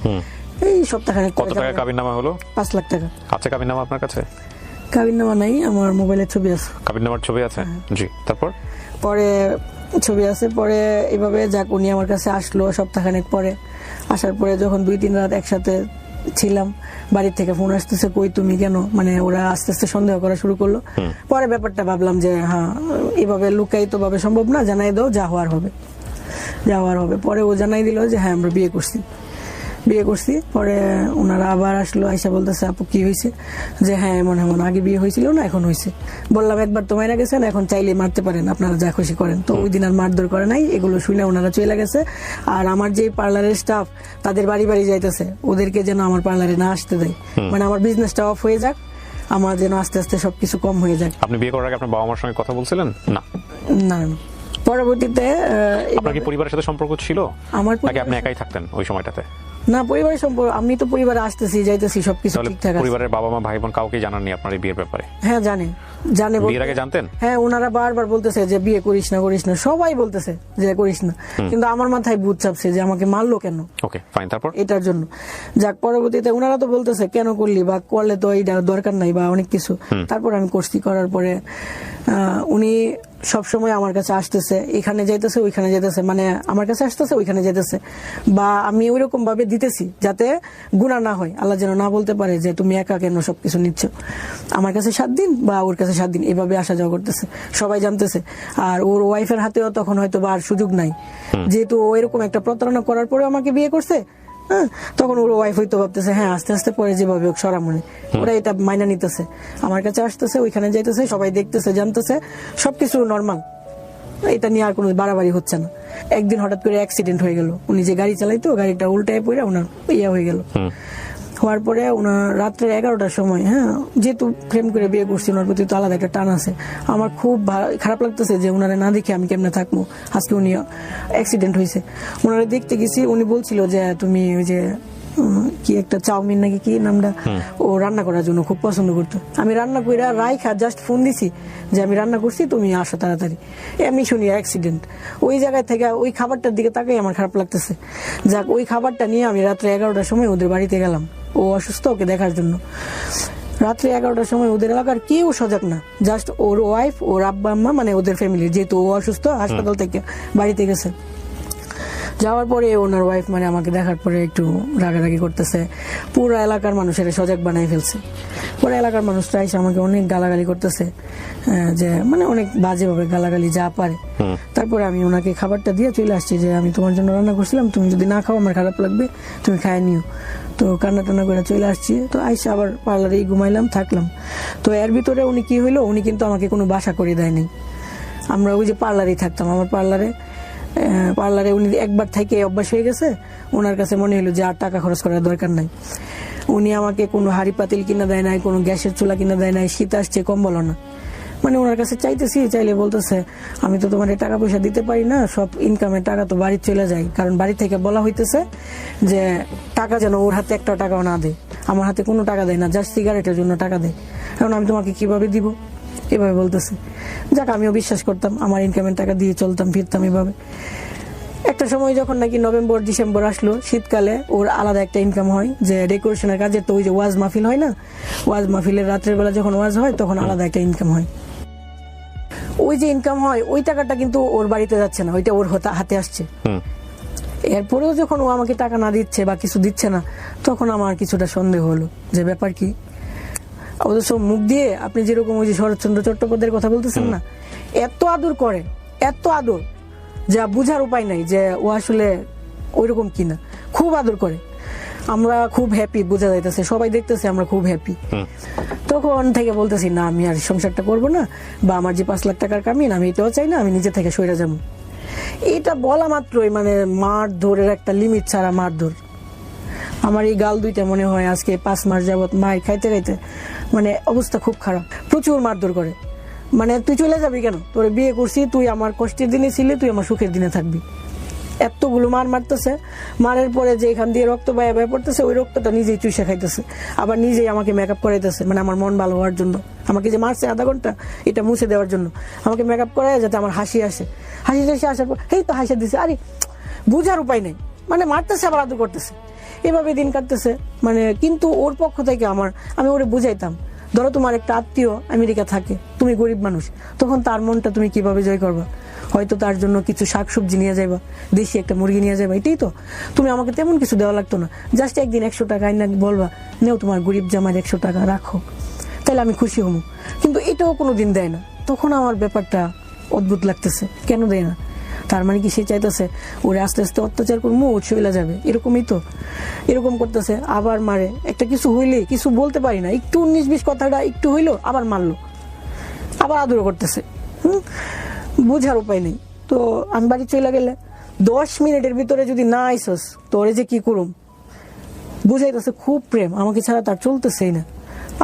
এই সপ্তাহখানেক কত টাকা কাবিননামা হলো? 5 লাখ টাকা। আছে কাবিননামা আপনার কাছে? কাবিননামা নাই, আমার মোবাইলে ছবি আছে। কাবিননামার ছবি আছে? জি, তারপর পরে ছবি আছে। পরে এইভাবে যাক উনি আমার কাছে আসলো সপ্তাহখানেক পরে। আসার পরে যখন 2-3 রাত একসাথে ছিলাম, বাড়ির থেকে ফোন আসতেছে, কই তুমি কেন, মানে ওরা আস্তে আস্তে সন্দেহ করা শুরু করলো। পরে ব্যাপারটা ভাবলাম যে হ্যাঁ, এভাবে লুকায়িত ভাবে সম্ভব না, জানাই দাও, যা হওয়ার হবে। পরে ও জানাই দিল যে হ্যাঁ আমরা বিয়ে করছি। পরে ওনারা আবার আসলো, আইসা বলতেছে আপু কি হয়েছে, যে হ্যাঁ এমন আগে বিয়ে হয়েছিল না, এখন হয়েছে। বললাম একবার তো মাইরা গেছেন, এখন চাইলে মারতে পারেন, আপনারা যা খুশি করেন। তো ওই দিন আর মারধর করে নাই, এগুলো শুনে ওনারা চলে গেছে। আর আমার যে পার্লারের স্টাফ, তাদের বাড়ি যাইতেছে, ওদেরকে যেন আমার পার্লারে না আসতে দেয়, মানে আমার বিজনেসটা অফ হয়ে যাক, আমার যেন আস্তে আস্তে সবকিছু কম হয়ে যাক। আপনি বিয়ে করার আগে আপনার বাবা মার সঙ্গে কথা বলছিলেন? না। পরবর্তীতে আপনার কি পরিবারের সাথে সম্পর্ক ছিল? আমার আপনি একাই থাকতেন ওই সময়টাতে? না, পরিবারের সম্পর্ক, আমি তো পরিবারে আসতেছি যাইতেছি, সবকিছু ঠিকঠাক আছে। পরিবারের বাবা মা ভাই বোন কাউকে জানাননি আপনার এই বিয়ের ব্যাপারে? হ্যাঁ, জানে। বিয়ের আগে জানতেন? হ্যাঁ, ওনারা বারবার বলতেছে যে বিয়ে করিস না, সবাই বলতেছে যে করিস না, কিন্তু আমার মাথায় ভূত চাপছে যে আমাকে মারলো কেন। ওকে, ফাইন, তারপর এটার জন্য যাক পরবর্তীতে ওনারা তো বলতেছে কেন করলি, বা করলে তো এইটা দরকার নাই, বা অনেক কিছু। তারপর আমি করছি, করার পরে উনি সব সময় আমার কাছে আসতেছে, এখানে যাইতেছে ওইখানে যাইতেছে, মানে আমার কাছে আসতেছে ওইখানে যাইতেছে, বা আমি ওইরকম ভাবে দিতেছি যাতে গুনাহ না হয়, আল্লাহ যেন না বলতে পারে যে তুমি একা কেন সবকিছু নিচ্ছ, আমার কাছে 7 দিন বা ওর কাছে 7 দিন, এভাবে আসা যাওয়া করতেছে, সবাই জানতেছে। আর ওর ওয়াইফের হাতেও তখন হয়তো বা আর সুযোগ নাই, যেহেতু ও এরকম একটা প্রতারণা করার পরে আমাকে বিয়ে করছে। হ্যাঁ, তখন ওর ওয়াইফ হয়তো ভাবতেছে হ্যাঁ আস্তে আস্তে পরে যেভাবে হোক সরা মনে, ওরা এটা মাইনা নিতেছে, আমার কাছে আসতেছে ওইখানে যাইতেছে, সবাই দেখতেছে জানতেছে, সবকিছু নর্মাল, এটা নিয়ে আর কোনো বাড়াবাড়ি হচ্ছে না। একদিন হঠাৎ করে অ্যাক্সিডেন্ট হয়ে গেল, উনি যে গাড়ি চালাইতো গাড়িটা উল্টায় পড়ে ওনার ইয়া হয়ে গেল। হওয়ার পরে ওনার রাত্রে 11টার সময়, হ্যাঁ যেহেতু প্রেম করে বিয়ে করছি ওনার প্রতি তো আলাদা একটা টান আছে, আমার খুব খারাপ লাগতেছে যে ওনারে না দেখে আমি কেমনে থাকবো। আজকে উনি অ্যাক্সিডেন্ট হয়েছে, ওনারে দেখতে গেছি, উনি বলছিল যে তুমি ওই যে কি একটা চাউমিন নাকি কি নামটা, ও রান্না করার জন্য খুব পছন্দ করতো। আমি রান্না করে রাইখা জাস্ট ফোন দিছি যে আমি রান্না করছি তুমি আসো তাড়াতাড়ি, আমি শুনি অ্যাক্সিডেন্ট। ওই জায়গায় থেকে ওই খাবারটার দিকে তাকাই আমার খারাপ লাগতেছে। যাক, ওই খাবারটা নিয়ে আমি রাত্রে 11টার সময় ওদের বাড়িতে গেলাম, ও অসুস্থ, ওকে দেখার জন্য। রাত্রে 11টার সময় ওদের এলাকার কেউ সজাগ না, জাস্ট ওর ওয়াইফ, ওর আব্বা আম্মা, মানে ওদের ফ্যামিলি, যেহেতু ও অসুস্থ হাসপাতাল থেকে বাড়িতে গেছে। যাওয়ার পরে ওনার ওয়াইফ মানে আমাকে দেখার পরে একটু রাগারাগি করতেছে, পুরো এলাকার মানুষের সজাগ বানাই ফেলছে। পুরো এলাকার মানুষরা এসে আমাকে অনেক গালাগালি করতেছে, যে মানে অনেক বাজেভাবে গালাগালি যা পারে। তারপরে আমি ওনাকে খাবারটা দিয়ে চলে আসছি যে আমি তোমার জন্য রান্না করছিলাম, তুমি যদি না খাও আমার খারাপ লাগবে, তুমি খায় নিও। তো কান্না টান্না করে চলে আসছি, তো আইসা আবার পার্লারেই ঘুমাইলাম, থাকলাম। তো এর ভিতরে উনি কি হইলো, উনি কিন্তু আমাকে কোনো বাসা করে দেয়নি, আমরা ওই যে পার্লারেই থাকতাম। আমার পার্লারে উনি একবার থেকে অভ্যাস হয়ে গেছে, ওনার কাছে মনে হলো যে আর টাকা খরচ করার দরকার নাই। উনি আমাকে কোনো হাড়ি পাতিল কিনা দেয় নাই, কোনো গ্যাসের চুলা কিনা দেয় নাই, শীত আসছে কম্বল না, মানে ওনার কাছে চাইতেছি, চাইলে বলতেছে আমি তো তোমার টাকা পয়সা দিতে পারি না, সব ইনকামের টাকা তো বাড়ি চলে যায়, কারণ বাড়ি থেকে বলা হইতেছে যে টাকা যেন ওর হাতে একটা টাকাও না দেয়। আমার হাতে কোনো টাকা দেয় না, জাস্ট সিগারেটের জন্য টাকা দেয়, কারণ আমি তোমাকে কিভাবে দিব, এভাবে বলতেছে। যাক, আমিও বিশ্বাস করতাম, আমার ইনকামের টাকা দিয়ে চলতাম ফিরতাম এভাবে। একটা সময় যখন নাকি নভেম্বর ডিসেম্বর আসলো, শীতকালে ওর আলাদা একটা ইনকাম হয়, যে ডেকোরেশনের কাজে তো ওই যে ওয়াজ মাহফিল হয় না, ওয়াজ মাহফিলের রাত্রের বেলা যখন ওয়াজ হয় তখন আলাদা একটা ইনকাম হয়। ওই যে ইনকাম হয় ওই টাকাটা কিন্তু ওর বাড়িতে যাচ্ছে না, ওইটা ওর হাতে আসছে। এরপরেও যখন ও আমাকে টাকা না দিচ্ছে বা কিছু দিচ্ছে না, তখন আমার কিছুটা সন্দেহ হলো যে ব্যাপার কি। অবশ্য মুখ দিয়ে আপনি যেরকম ওই যে শরৎচন্দ্র চট্টোপাধ্যায়ের কথা বলতেছেন না, এত আদর করে, এত আদর যা বুঝার উপায় নাই যে ও আসলে ওইরকম কিনা, খুব আদর করে। আমরা খুব হ্যাপি, বোঝা যাইতেছে, সবাই দেখতেছে আমরা খুব হ্যাপি। তখন থেকে বলতেছি না আমি আর সংসারটা করবো না, বা আমার যে 5 লাখ টাকার কামিন আমি এটাও চাই না, আমি নিজে থেকে সরে যাবো। এটা বলা মাত্রই মানে মারধরের একটা লিমিট ছাড়া মারধর। আমার এই গাল দুইটা মনে হয় আজকে 5 মাস যাবত মায়ের খাইতে খাইতে মানে অবস্থা খুব খারাপ, প্রচুর মারধর করে। মানে তুই চলে যাবি কেন, তোর বিয়ে করছি, তুই আমার কষ্টের দিনে ছিলি, তুই আমার সুখের দিনে থাকবি, এতগুলো মার মারতেছে। মারের পরে যে এখান দিয়ে রক্ত বয়ে বয়ে পড়তেছে, ওই রক্তটা নিজেই চুষে খাইতেছে, আবার নিজেই আমাকে মেকআপ করাইতেছে, মানে আমার মন ভালো হওয়ার জন্য। আমাকে যে মারছে আধা ঘন্টা, এটা মুছে দেওয়ার জন্য আমাকে মেকআপ করায় যাতে আমার হাসি আসে। হাসি টাসি আসার পর এই তো হাসি দিছে, আরে বুঝার উপায় নেই, মানে মারতেছে আবার আদর করতেছে, এভাবে দিন কাটতেছে। মানে কিন্তু ওর পক্ষ থেকে আমি ওরে বুঝাইতাম, ধরো তোমার একটা আত্মীয় আমেরিকা থাকে, তুমি গরিব মানুষ, তখন তার মনটা তুমি কিভাবে জয় করবা? হয়তো তার জন্য কিছু শাকসবজি নিয়ে যাইবা, দেশি একটা মুরগি নিয়ে যাইবা, এটাই তো। তুমি আমাকে তেমন কিছু দেওয়া লাগতো না, জাস্ট একদিন 100 টাকা আইনা বলবা নেও তোমার গরিব জামার 100 টাকা রাখো, তাহলে আমি খুশি হবো। কিন্তু এটাও কোনোদিন দেয় না, তখন আমার ব্যাপারটা অদ্ভুত লাগতেছে, কেন দেয় না? তার মানে কি সে চাইতেছে ওরে আস্তে আস্তে অত্যাচার করবো, ও চলে যাবে, এরকমই তো। এরকম করতেছে, আবার মারে, একটা কিছু হইলে কিছু বলতে পারি না, একটু 19-20 কথাটা একটু হইলো আবার মারলো, আবার আদর করতেছে। বুঝার উপায় নেই। তো আমি বাড়ি চলে গেলে 10 মিনিটের ভিতরে যদি না আইসস তোরে যে কি করুম, বুঝাইতেছে খুব প্রেম, আমাকে ছাড়া তার চলতেছেই না।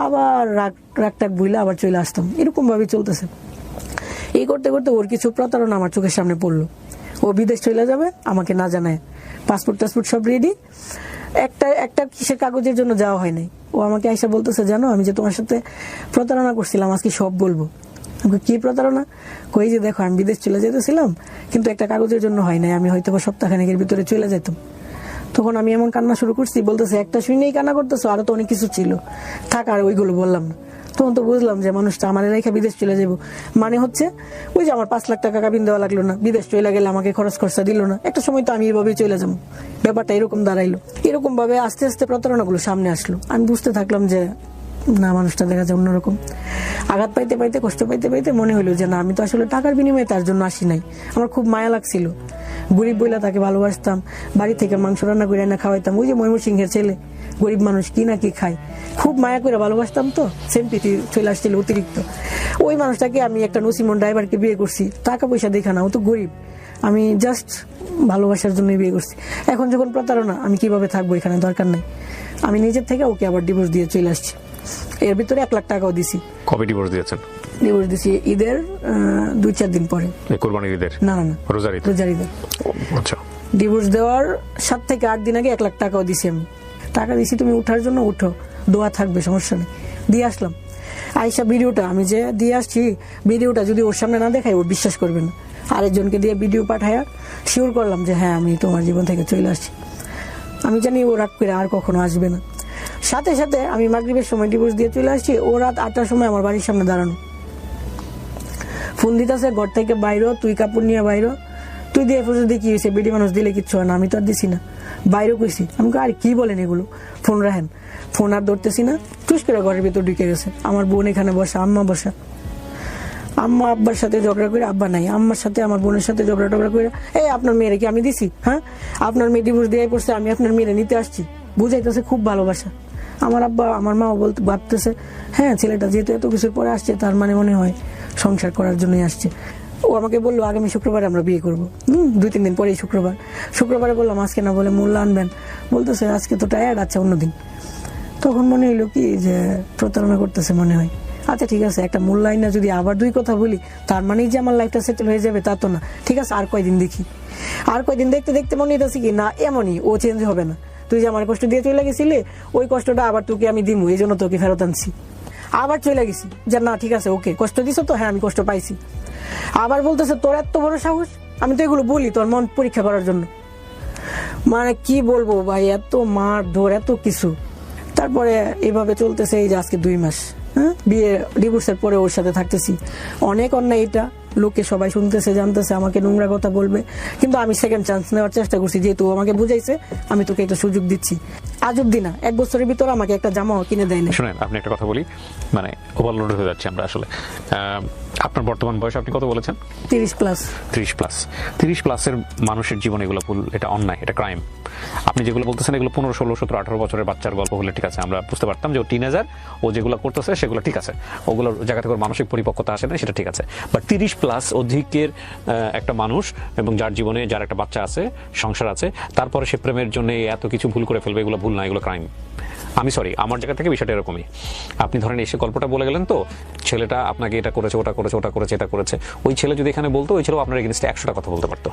আবার রাগ টাক বুঝলে আবার চলে আসতাম, এরকম ভাবে চলতেছে। এই করতে করতে ওর কিছু প্রতারণা আমার চোখের সামনে পড়লো। ও বিদেশ চলে যাবে আমাকে না জানায়, পাসপোর্ট টাসপোর্ট সব রেডি, একটা কিসের কাগজের জন্য যাওয়া হয় নাই। ও আমাকে আইসা বলতেছে জানো আমি যে তোমার সাথে প্রতারণা করছিলাম আজকে সব বলবো। কি প্রতারণা? কই যে দেখো আমি বিদেশ চলে যেতেছিলাম, কিন্তু একটা কাগজের জন্য হয় নাই, আমি হয়তো সপ্তাহখানেকের ভিতরে চলে যেতাম। তখন আমি এমন কান্না শুরু করছি, বলতেছে একটা শুনেই কান্না করতেছো, আরো তো অনেক কিছু ছিল, থাক আর ওইগুলো বললাম না। তখন তো বুঝলাম যে মানুষটা আমার রেখে বিদেশ চলে যাবো, মানে হচ্ছে ওই যে আমার 5 লাখ টাকা কাবিন দেওয়া লাগলো না, বিদেশ চলে গেলে আমাকে খরচা দিল না, একটা সময় তো আমি এইভাবেই চলে যাবো। ব্যাপারটা এরকম দাঁড়াইলো। এরকম ভাবে আস্তে আস্তে প্রতারণাগুলো সামনে আসলো। আমি বুঝতে থাকলাম যে না, মানুষটা দেখা যায় অন্যরকম। আঘাত পাইতে পাইতে, কষ্ট পাইতে পাইতে মনে হলো যে না, আমি তো আসলে টাকার বিনিময়ে তার জন্য আসি নাই। আমার খুব মায়া লাগছিল। গরিব বইলা তাকে ভালোবাসতাম, বাড়ি থেকে মাংস রান্না করে না খাওয়াইতাম। ওই যে ময়মনসিংহের ছেলে, গরিব মানুষ কি না কি খায়, খুব মায়া করে ভালোবাসতাম। তো সিম্পিটি চলে আসছিল অতিরিক্ত। ওই মানুষটাকে আমি একটা নসিমন ড্রাইভারকে বিয়ে করছি, টাকা পয়সা দেখা না, ও তো গরিব। আমি জাস্ট ভালোবাসার জন্য বিয়ে করছি। এখন যখন প্রতারণা, আমি কিভাবে থাকবো এখানে, দরকার নাই। আমি নিজের থেকে ওকে আবার ডিভোর্স দিয়ে চলে আসছি। এর ভিতরে 1 লাখ টাকাও দিছি। কবে ডিভোর্স দিয়েছেন? ডিভোর্স দিছি ঈদের 2-4 দিন পরে। কোরবানির ঈদের? না, রোজার ঈদের। আচ্ছা। ডিভোর্স দেওয়ার 7 থেকে 8 দিন আগে 1 লাখ টাকাও দিছি আমি। টাকা দিছি, তুমি উঠার জন্য উঠো, দোয়া থাকবে, সমস্যা নেই। দিয়ে আসলাম। আইসা ভিডিওটা আমি যে দিয়ে আসছি, ভিডিওটা যদি ওর সামনে না দেখাই, ওর বিশ্বাস করবে না। আরেকজনকে দিয়ে ভিডিও পাঠায়া শিওর করলাম যে হ্যাঁ, আমি তোমার জীবন থেকে চলে আসছি। আমি জানি ও রাগ করে আর কখনো আসবে না। সাথে সাথে আমি মাগরিবের সময় ডিভোর্স দিয়ে চলে আসছি। ও রাত 8টার সময় আমার বাড়ির সামনে দাঁড়ানো, ফোন দিতেছে, ঘর থেকে বাইরো, তুই কাপড় নিয়ে বাইরো, তুই দিয়ে ফোন দিয়ে কি হয়েছে, বেডি মানুষ দিলে কিচ্ছু হয় না, আমি তো আর দিছি না, বাইরে কইছি। আমি আর কি বলেন এগুলো, ফোন রাখেন। ফোন আর ধরতেছি না, টুস করে ঘরের ভিতর ঢুকে গেছে। আমার বোন এখানে বসা, আম্মা বসা। আম্মা আব্বার সাথে ঝগড়া করে, আব্বা নাই, আম্মার সাথে আমার বোনের সাথে ঝগড়া টগড়া করে, এই আপনার মেয়েরে কি আমি দিছি? হ্যাঁ, আপনার মেয়ে ডিভোর্স দিয়ে পড়ছে, আমি আপনার মেয়েরে নিতে আসছি। বুঝাইতেছে খুব ভালোবাসা। আমার আব্বা আমার মা বলতে ভাবতেছে, হ্যাঁ, ছেলেটা যেহেতু এত কিছুর পরে আসছে, তার মানে মনে হয় সংসার করার জন্যই আসছে। ও আমাকে বললো আগামী শুক্রবারে আমরা বিয়ে করবো। 2-3 দিন পরেই শুক্রবারে বললাম আজকে না, বলে মূল্য আনবেন। বলতেছে আজকে তো টায়ার্ড, আচ্ছা অন্যদিন। তখন মনে হইলো কি যে প্রতারণা করতেছে মনে হয়। আচ্ছা ঠিক আছে, একটা মূল্যায়ন না যদি আবার 2 কথা বলি, তার মানেই যে আমার লাইফটা সেটেল হয়ে যাবে তা তো না। ঠিক আছে, আর কয়দিন দেখি। আর কয়দিন দেখতে দেখতে মনে হইতেছে কি না, এমনই, ও চেঞ্জ হবে না। তুই যে আমার কষ্ট দিয়ে চলে গেছিলি, ওই কষ্টটা আবার তোকে আমি দিমু, এই জন্য তোকে ফেরত আনছি। আবার চলে গেছি যে না ঠিক আছে, ওকে কষ্ট দিছো তো, হ্যাঁ আমি কষ্ট পাইছি। আবার বলতেছে তোর এত বড় সাহস। আমি তো এগুলো বলি তোর মন পরীক্ষা করার জন্য। মানে কি বলবো ভাই, এত মার ধর, এত কিছু। তারপরে এইভাবে চলতেছে এই যে আজকে 2 মাস। হ্যাঁ, বিয়ে ডিভোর্সের পরে ওর সাথে থাকতেছি। অনেক অন্যায় এটা, লোকে সবাই শুনতেছে, জানতেছে, আমাকে নোংরা কথা বলবে, কিন্তু আমি সেকেন্ড চান্স নেওয়ার চেষ্টা করছি। যেহেতু আমাকে বুঝাইছে, আমি তোকে একটা সুযোগ দিচ্ছি। আজ অব্দি না, 1 বছরের ভিতরে আমাকে একটা জামাও কিনে দেয় না। শুনেন, আপনি একটা কথা বলি, মানে ওভারলোড হয়ে যাচ্ছে আমরা আসলে। আপনার বর্তমান বয়স আপনি কত বলেছেন? 30+। 30+এর মানুষের জীবনে এগুলো ভুল, এটা অন্যায়, এটা ক্রাইম। আপনি যেগুলো বলতেছেন এগুলো 15, 16, 17, 18 বছরের বাচ্চার গল্প হলে ঠিক আছে, আমরা বুঝতে পারতাম যে ও টিনেজার, ও যেগুলো করতেছে সেগুলো ঠিক আছে, ওগুলোর জায়গা থেকে মানসিক পরিপক্কতা আসে না, সেটা ঠিক আছে। বাট 30+ অধিকের একটা মানুষ, এবং যার জীবনে যার একটা বাচ্চা আছে, সংসার আছে, তারপরে সে প্রেমের জন্য এত কিছু ভুল করে ফেলবে, এগুলো ভুল না, এগুলো ক্রাইম। আমি সরি, আমার জায়গা থেকে বিষয়টা এরকমই। আপনি ধরেন এসে গল্পটা বলে গেলেন তো, ছেলেটা আপনাকে এটা করেছে, ওটা করেছে, ওটা করেছে, এটা করেছে। ওই ছেলে যদি এখানে বলতো, ওই ছেলেও আপনার এগেইনস্টে 100টা কথা বলতে পারতো।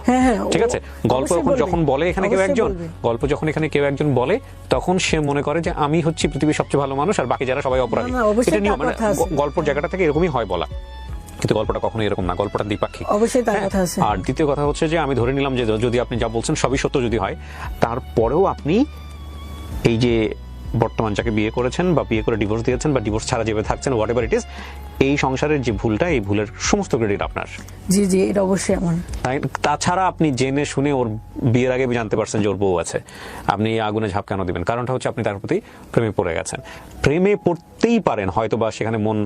ঠিক আছে, গল্প যখন বলে এখানে কেউ একজন, যখন এখানে কেউ একজন বলে, তখন সে মনে করে যে আমি হচ্ছি পৃথিবীর সবচেয়ে ভালো মানুষ আর বাকি যারা সবাই অপরাধী। এটা নিয়ম, মানে গল্পের জায়গাটা থেকে এরকমই হয় বলা, কিন্তু গল্পটা কখনো এরকম না, গল্পটা দ্বিপাক্ষিক। অবশ্যই তার কথা আছে। আর দ্বিতীয় কথা হচ্ছে যে আমি ধরে নিলাম যে যদি আপনি যা বলছেন সবই সত্য যদি হয়, তারপরেও আপনি এই যে বর্তমান যাকে বিয়ে করেছেন বা বিয়ে করে ডিভোর্স দিয়েছেন বা ডিভোর্স ছাড়া যেভাবে থাকছেন, হোয়াট এভার ইট ইজ, এই সংসারের যে ভুলটা, এই ভুলের সমস্ত ক্রেডিট আপনার। জি জি, এটা অবশ্যই আমার। তাছাড়া আপনি জেনে শুনে ওর বিয়ের আগে জানতে পারছেন যে ওর বউ আছে, আপনি আগুনে ঝাঁপ কেন দিবেন? কারণটা হচ্ছে আপনি তার প্রতি প্রেমে পড়ে গেছেন। প্রেমে পড়তেই পারেন, হয়তো বা সেখানে মন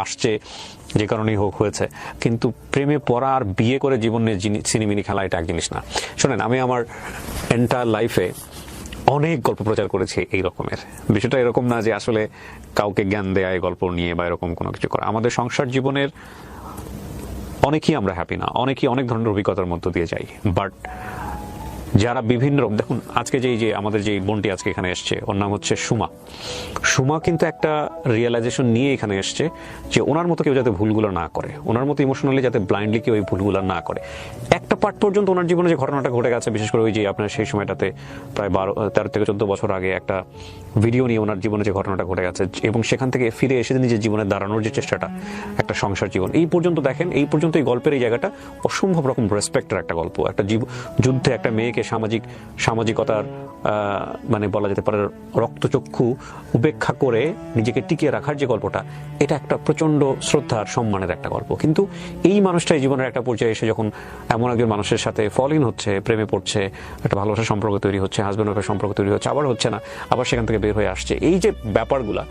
আসছে যে কারণেই হোক হয়েছে, কিন্তু প্রেমে পড়া আর বিয়ে করে জীবন নিয়ে সিনেমিনি খেলা এটা এক জিনিস না। শোনেন, আমি আমার এন্টায়ার লাইফে অনেক গল্প প্রচার করেছি এই রকমের। বিষয়টা এরকম না যে আসলে কাউকে জ্ঞান দেয়া এই গল্প নিয়ে বা এরকম কোনো কিছু করা। আমাদের সংসার জীবনের অনেকেই আমরা হ্যাপি না, অনেকেই অনেক ধরনের অভিজ্ঞতার মধ্য দিয়ে যাই। বাট যারা বিভিন্ন রকম, দেখুন আজকে যে আমাদের যে বোনটি আজকে এখানে এসছে, ওর নাম হচ্ছে সুমা কিন্তু একটা রিয়েলাইজেশন নিয়ে এখানে এসছে যে ওনার মতো কেউ যাতে ভুলগুলো না করে, ওনার মতো ইমোশনালি যাতে ব্লাইন্ডলি কেউ এই ভুলগুলো না করে। একটা পার্ট পর্যন্ত ওনার জীবনে যে ঘটনাটা ঘটে গেছে, বিশেষ করে ওই যে আপনার সেই সময়টাতে প্রায় 13 থেকে 14 বছর আগে একটা ভিডিও নিয়ে ওনার জীবনে যে ঘটনাটা ঘটে গেছে, এবং সেখান থেকে ফিরে এসে নিজের জীবনে দাঁড়ানোর যে চেষ্টাটা, একটা সংসার জীবন, এই পর্যন্ত দেখেন, এই পর্যন্ত এই গল্পের এই জায়গাটা অসম্ভব রকম রেসপেক্টের একটা গল্প। একটা যুদ্ধে একটা মেয়েকে সামাজিকতার মানে বলা যেতে পারে রক্তচক্ষু উপেক্ষা করে নিজেকে টিকিয়ে রাখার যে গল্পটা, এটা একটা প্রচন্ড শ্রদ্ধার সম্মানের একটা গল্প। কিন্তু এই মানুষটাই জীবনের একটা পর্যায়ে এসে যখন এমন একজন মানুষের সাথে ফল ইন হচ্ছে, প্রেমে পড়ছে, একটা ভালোবাসার সম্পর্ক তৈরি হচ্ছে, হাজব্যান্ড ওয়াইফের সম্পর্ক তৈরি হচ্ছে, আবার হচ্ছে না, আবার সেখান থেকে বের হয়ে আসছে, এই যে ব্যাপারগুলা,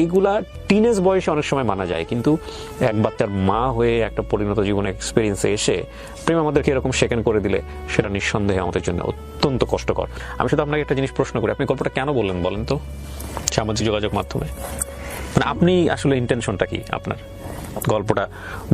এইগুলা টিনেজ বয়সে অনেক সময় মানা যায়, কিন্তু এক বাচ্চার মা হয়ে একটা পরিণত জীবনে এক্সপিরিয়েন্সে এসে প্রেম আমাদেরকে এরকম সেকেন্ড করে দিলে সেটা নিঃসন্দেহে আমাদের জন্য অত্যন্ত কষ্টকর। আমি শুধু আপনাকে একটা জিনিস প্রশ্ন করি, আপনি গল্পটা কেন বললেন বলেন তো সামাজিক যোগাযোগ মাধ্যমে? মানে আপনি আসলে ইন্টেনশনটা কি আপনার গল্পটা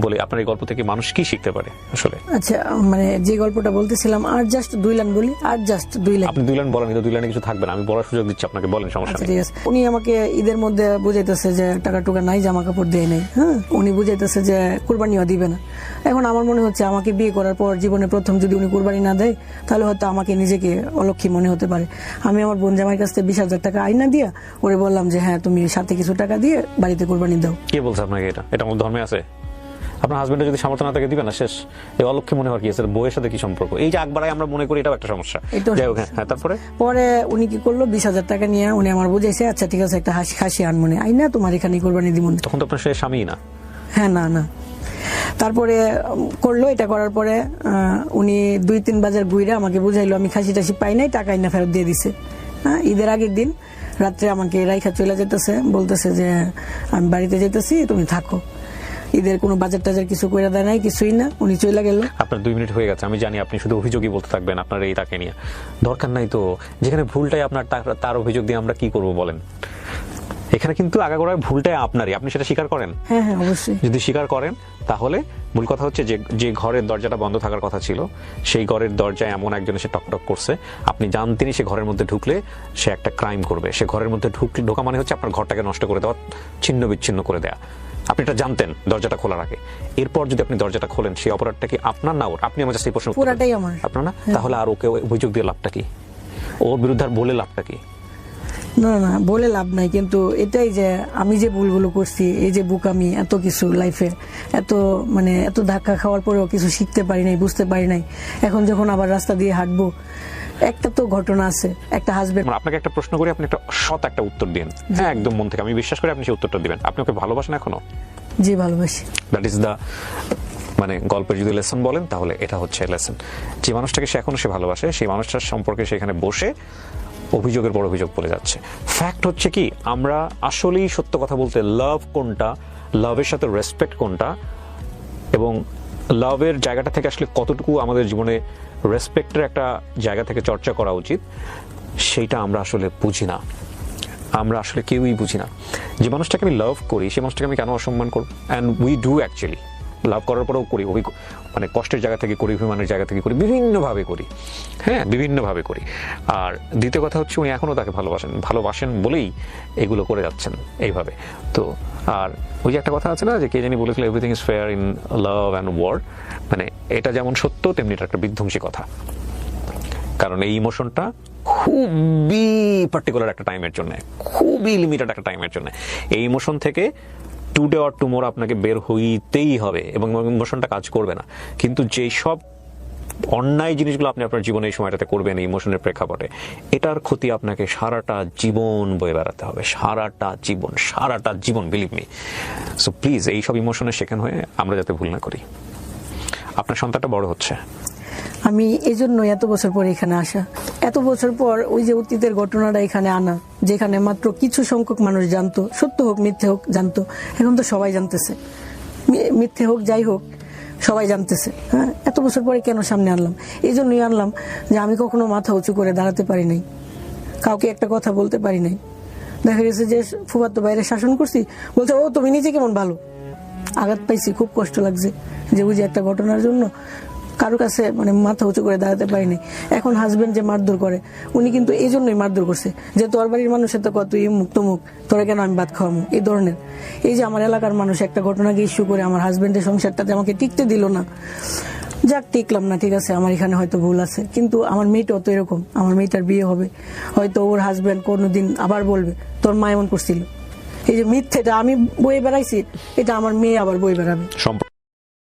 বলে? আপনার এই গল্প থেকে মানুষ কি শিখতে পারে আসলে? আচ্ছা, মানে যে গল্পটা বলতেছিলাম, আর জাস্ট 2 লাইন বলি, আর জাস্ট 2 লাইন। আপনি 2 লাইন বলেন, কিন্তু 2 লাইনে কিছু থাকবে না, আমি বলার সুযোগ দিচ্ছি আপনাকে, বলেন, সমস্যা আচ্ছা নেই। ঠিক আছে। উনি আমাকে ঈদের মধ্যে বুঝাইতেছে যে টাকা টুকা নাই, জামা কাপড় দেয় নাই। হ্যাঁ, উনি বুঝাইতেছে যে কুরবানিও দিবে না। এখন আমার মনে হচ্ছে আমাকে বিয়ে করার পর জীবনে প্রথম যদি উনি কুরবানি না দেয়, তাহলে হয়তো আমাকে নিজেকে অলক্ষী মনে হতে পারে। আমি আমার বোন জামাইয়ের কাছ থেকে 20,000 টাকা আইনা দিয়া ওরে বললাম যে হ্যাঁ, তুমি সাথে কিছু টাকা দিয়ে বাড়িতে কুরবানি দাও। কে বলছে আপনাকে এটা? এটা আমার ধর্মে আছে? আপনার হাজবেন্ডের যদি সামর্থ্য না থাকে দিবেন না, শেষ। এই অলক্ষী মনে হওয়ার কি আছে? বউয়ের সাথে কি সম্পর্ক? এই যে একবারে আমরা মনে করি, এটাও একটা সমস্যা। যাই হোক, হ্যাঁ, তারপরে পরে উনি কি করলো, 20,000 টাকা নিয়ে উনি আমার বুঝাইছে, আচ্ছা ঠিক আছে, একটা খাসি আনমনে আইনা তোমার এখানে কুরবানি দিব। তখন তো আপনার সে স্বামী না? হ্যাঁ, না না। তারপরে করলো, এটা করার পরে উনি 2-3 বাজার ঘুরে আমাকে বুঝাইলো, আমি খাসি টাসি পাই নাই, টাকা আইনা ফেরত দিয়ে দিছে। হ্যাঁ, ঈদের আগের দিন রাত্রে আমাকে রাইখা চলে যেতেছে, বলতেছে যে আমি বাড়িতে যেতেছি, তুমি থাকো। ঈদের কোনো বাজার টাজার কিছু করে দেয় নাই, কিছুই না, উনি চলে গেল। আপনার 2 মিনিট হয়ে গেছে, আমি জানি আপনি শুধু অভিযোগই বলতে থাকবেন আপনার এই তাকে নিয়ে। দরকার নাই তো, যেখানে ভুলটাই আপনার তার অভিযোগ দিয়ে আমরা কি করব বলেন? এখানে কিন্তু আগাগোড়ায় ভুলটাই আপনারই, আপনি সেটা স্বীকার করেন? হ্যাঁ হ্যাঁ, অবশ্যই। যদি স্বীকার করেন, তাহলে মূল কথা হচ্ছে যে ঘরের দরজাটা বন্ধ থাকার কথা ছিল, সেই ঘরের দরজায় এমন একজন এসে টকটক করছে, আপনি জানতেন সে ঘরের মধ্যে ঢুকলে সে একটা ক্রাইম করবে। সে ঘরের মধ্যে ঢোকা মানে হচ্ছে আপনার ঘরটাকে নষ্ট করে দেওয়া, ছিন্ন বিচ্ছিন্ন করে দেওয়া। আপনি এটা জানতেন দরজাটা খোলা রাখে। এরপর যদি আপনি দরজাটা খোলেন, সেই অপরাধটা কি আপনার না ওর? আপনি আমার কাছে এই প্রশ্ন, পুরাটাই আমার। আপনার না? তাহলে আর ওকে অভিযোগ দিয়ে লাভটা কি? ওর বিরুদ্ধে আর বলে লাভটা কি? না না, বলে লাভ নাই, কিন্তু এটাই যে আমি যে ভুলগুলো করছি, এই যে বুকামি, এত কিছু লাইফে, এত ধাক্কা খাওয়ার পরেও কিছু শিখতে পারি নাই, বুঝতে পারি নাই। এখন যখন আবার রাস্তা দিয়ে হাঁটবো, একটা তো ঘটনা আছে, একটা হাজবেন্ড। আপনাকে একটা প্রশ্ন করি, আপনি একটা সৎ একটা উত্তর দিন। হ্যাঁ, একদম মন থেকে, আমি বিশ্বাস করি আপনি সেই উত্তরটা দিবেন। আপনি ওকে ভালোবাসেন এখনো? জি, ভালোবাসি। দ্যাট ইজ দ্য, মানে গল্পের যদি লেসন বলেন তাহলে এটা হচ্ছে লেসন। যে মানুষটাকে সে এখনো ভালোবাসে, সেই মানুষটার সম্পর্কে সেখানে বসে অভিযোগের পর অভিযোগ বলে যাচ্ছে। ফ্যাক্ট হচ্ছে কি, আমরা আসলেই সত্য কথা বলতে, লাভ কোনটা, লাভের সাথে রেসপেক্ট কোনটা, এবং লাভের জায়গাটা থেকে আসলে কতটুকু আমাদের জীবনে রেসপেক্টের একটা জায়গা থেকে চর্চা করা উচিত, সেইটা আমরা আসলে বুঝি না। আমরা আসলে কেউই বুঝি না। যে মানুষটাকে আমি লাভ করি, সেই মানুষটাকে আমি কেন অসম্মান করব? অ্যান্ড উই ডু অ্যাকচুয়ালি লাভ করার পরেও করি, মানে কষ্টের জায়গা থেকে করি, অভিমানের জায়গা থেকে করি, বিভিন্নভাবে করি। হ্যাঁ, বিভিন্নভাবে করি। আর দ্বিতীয় কথা হচ্ছে, উনি এখনও তাকে ভালোবাসেন বলেই এগুলো করে যাচ্ছেন এইভাবে। তো আর ওই যে একটা কথা আছে না, যে কে জানি বলেছিল, everything is fair in love and war. মানে এটা যেমন সত্য, তেমনি এটা একটা বিধ্বংসী কথা। কারণ এই ইমোশনটা খুবই পার্টিকুলার একটা টাইমের জন্য, খুবই লিমিটেড একটা টাইমের জন্য। এই ইমোশন থেকে টুডে অর টুমোরো আপনাকে বের হইতেই হবে, এবং ইমোশনটা কাজ করবে না। কিন্তু যেই সব অন্যায় জিনিসগুলো আপনি আপনার জীবনে এই সময়টাতে করবেন এই ইমোশনের প্রেক্ষাপটে, এটার ক্ষতি আপনাকে সারাটা জীবন বয়ে বেড়াতে হবে, সারাটা জীবন, বিলিভ মি। সো প্লিজ, এইসব ইমোশনের শেখান হয়ে আমরা যাতে ভুল না করি। আপনার সন্তানটা বড় হচ্ছে, আমি এই জন্য এত বছর পর এখানে আসা, এত বছর পর ওই যে অতীতের ঘটনাটা এখানে আনা, যেখানে মাত্র কিছু সংখ্যক মানুষ জানতো, সত্য হোক মিথ্যে হোক জানতো, এখন তো সবাই জানতেছে, মিথ্যে হোক যাই হোক সবাই জানতেছে। হ্যাঁ, এত বছর পরে কেন সামনে আনলাম? এই জন্যই আনলাম যে আমি কখনো মাথা উঁচু করে দাঁড়াতে পারি নাই, কাউকে একটা কথা বলতে পারি নাই। দেখা গেছে যে ফুফাতো বাইরে শাসন করছি, বলছে ও তুমি নিজে কেমন ভালো। আঘাত পাইছি, খুব কষ্ট লাগছে যে বুঝি একটা ঘটনার জন্য কারো কাছে মাথা উঁচু করে দাঁড়াতে পারিনি। এখন হাজবেন্ড যে মারধর করে, উনি কিন্তু এই জন্যই মারধর করছে যে তোর বাড়ির মানুষের তো কত মুখ তমুক, তোরা কেন আমি ভাত খাওয়াবো, এই ধরনের। এই যে আমার এলাকার মানুষ একটা ঘটনাকে ইস্যু করে আমার হাজবেন্ডের সংসারটাতে আমাকে টিকতে দিল না। যাক, টিকলাম না, ঠিক আছে, আমার এখানে হয়তো ভুল আছে, কিন্তু আমার মেয়েটাও তো এরকম, আমার মেয়েটার বিয়ে হবে, হয়তো ওর হাজবেন্ড কোনোদিন আবার বলবে তোর মা এমন করছিল। এই যে মিথ্যেটা আমি বয়ে বেড়াইছি, এটা আমার মেয়ে আবার বয়ে বেড়াবে।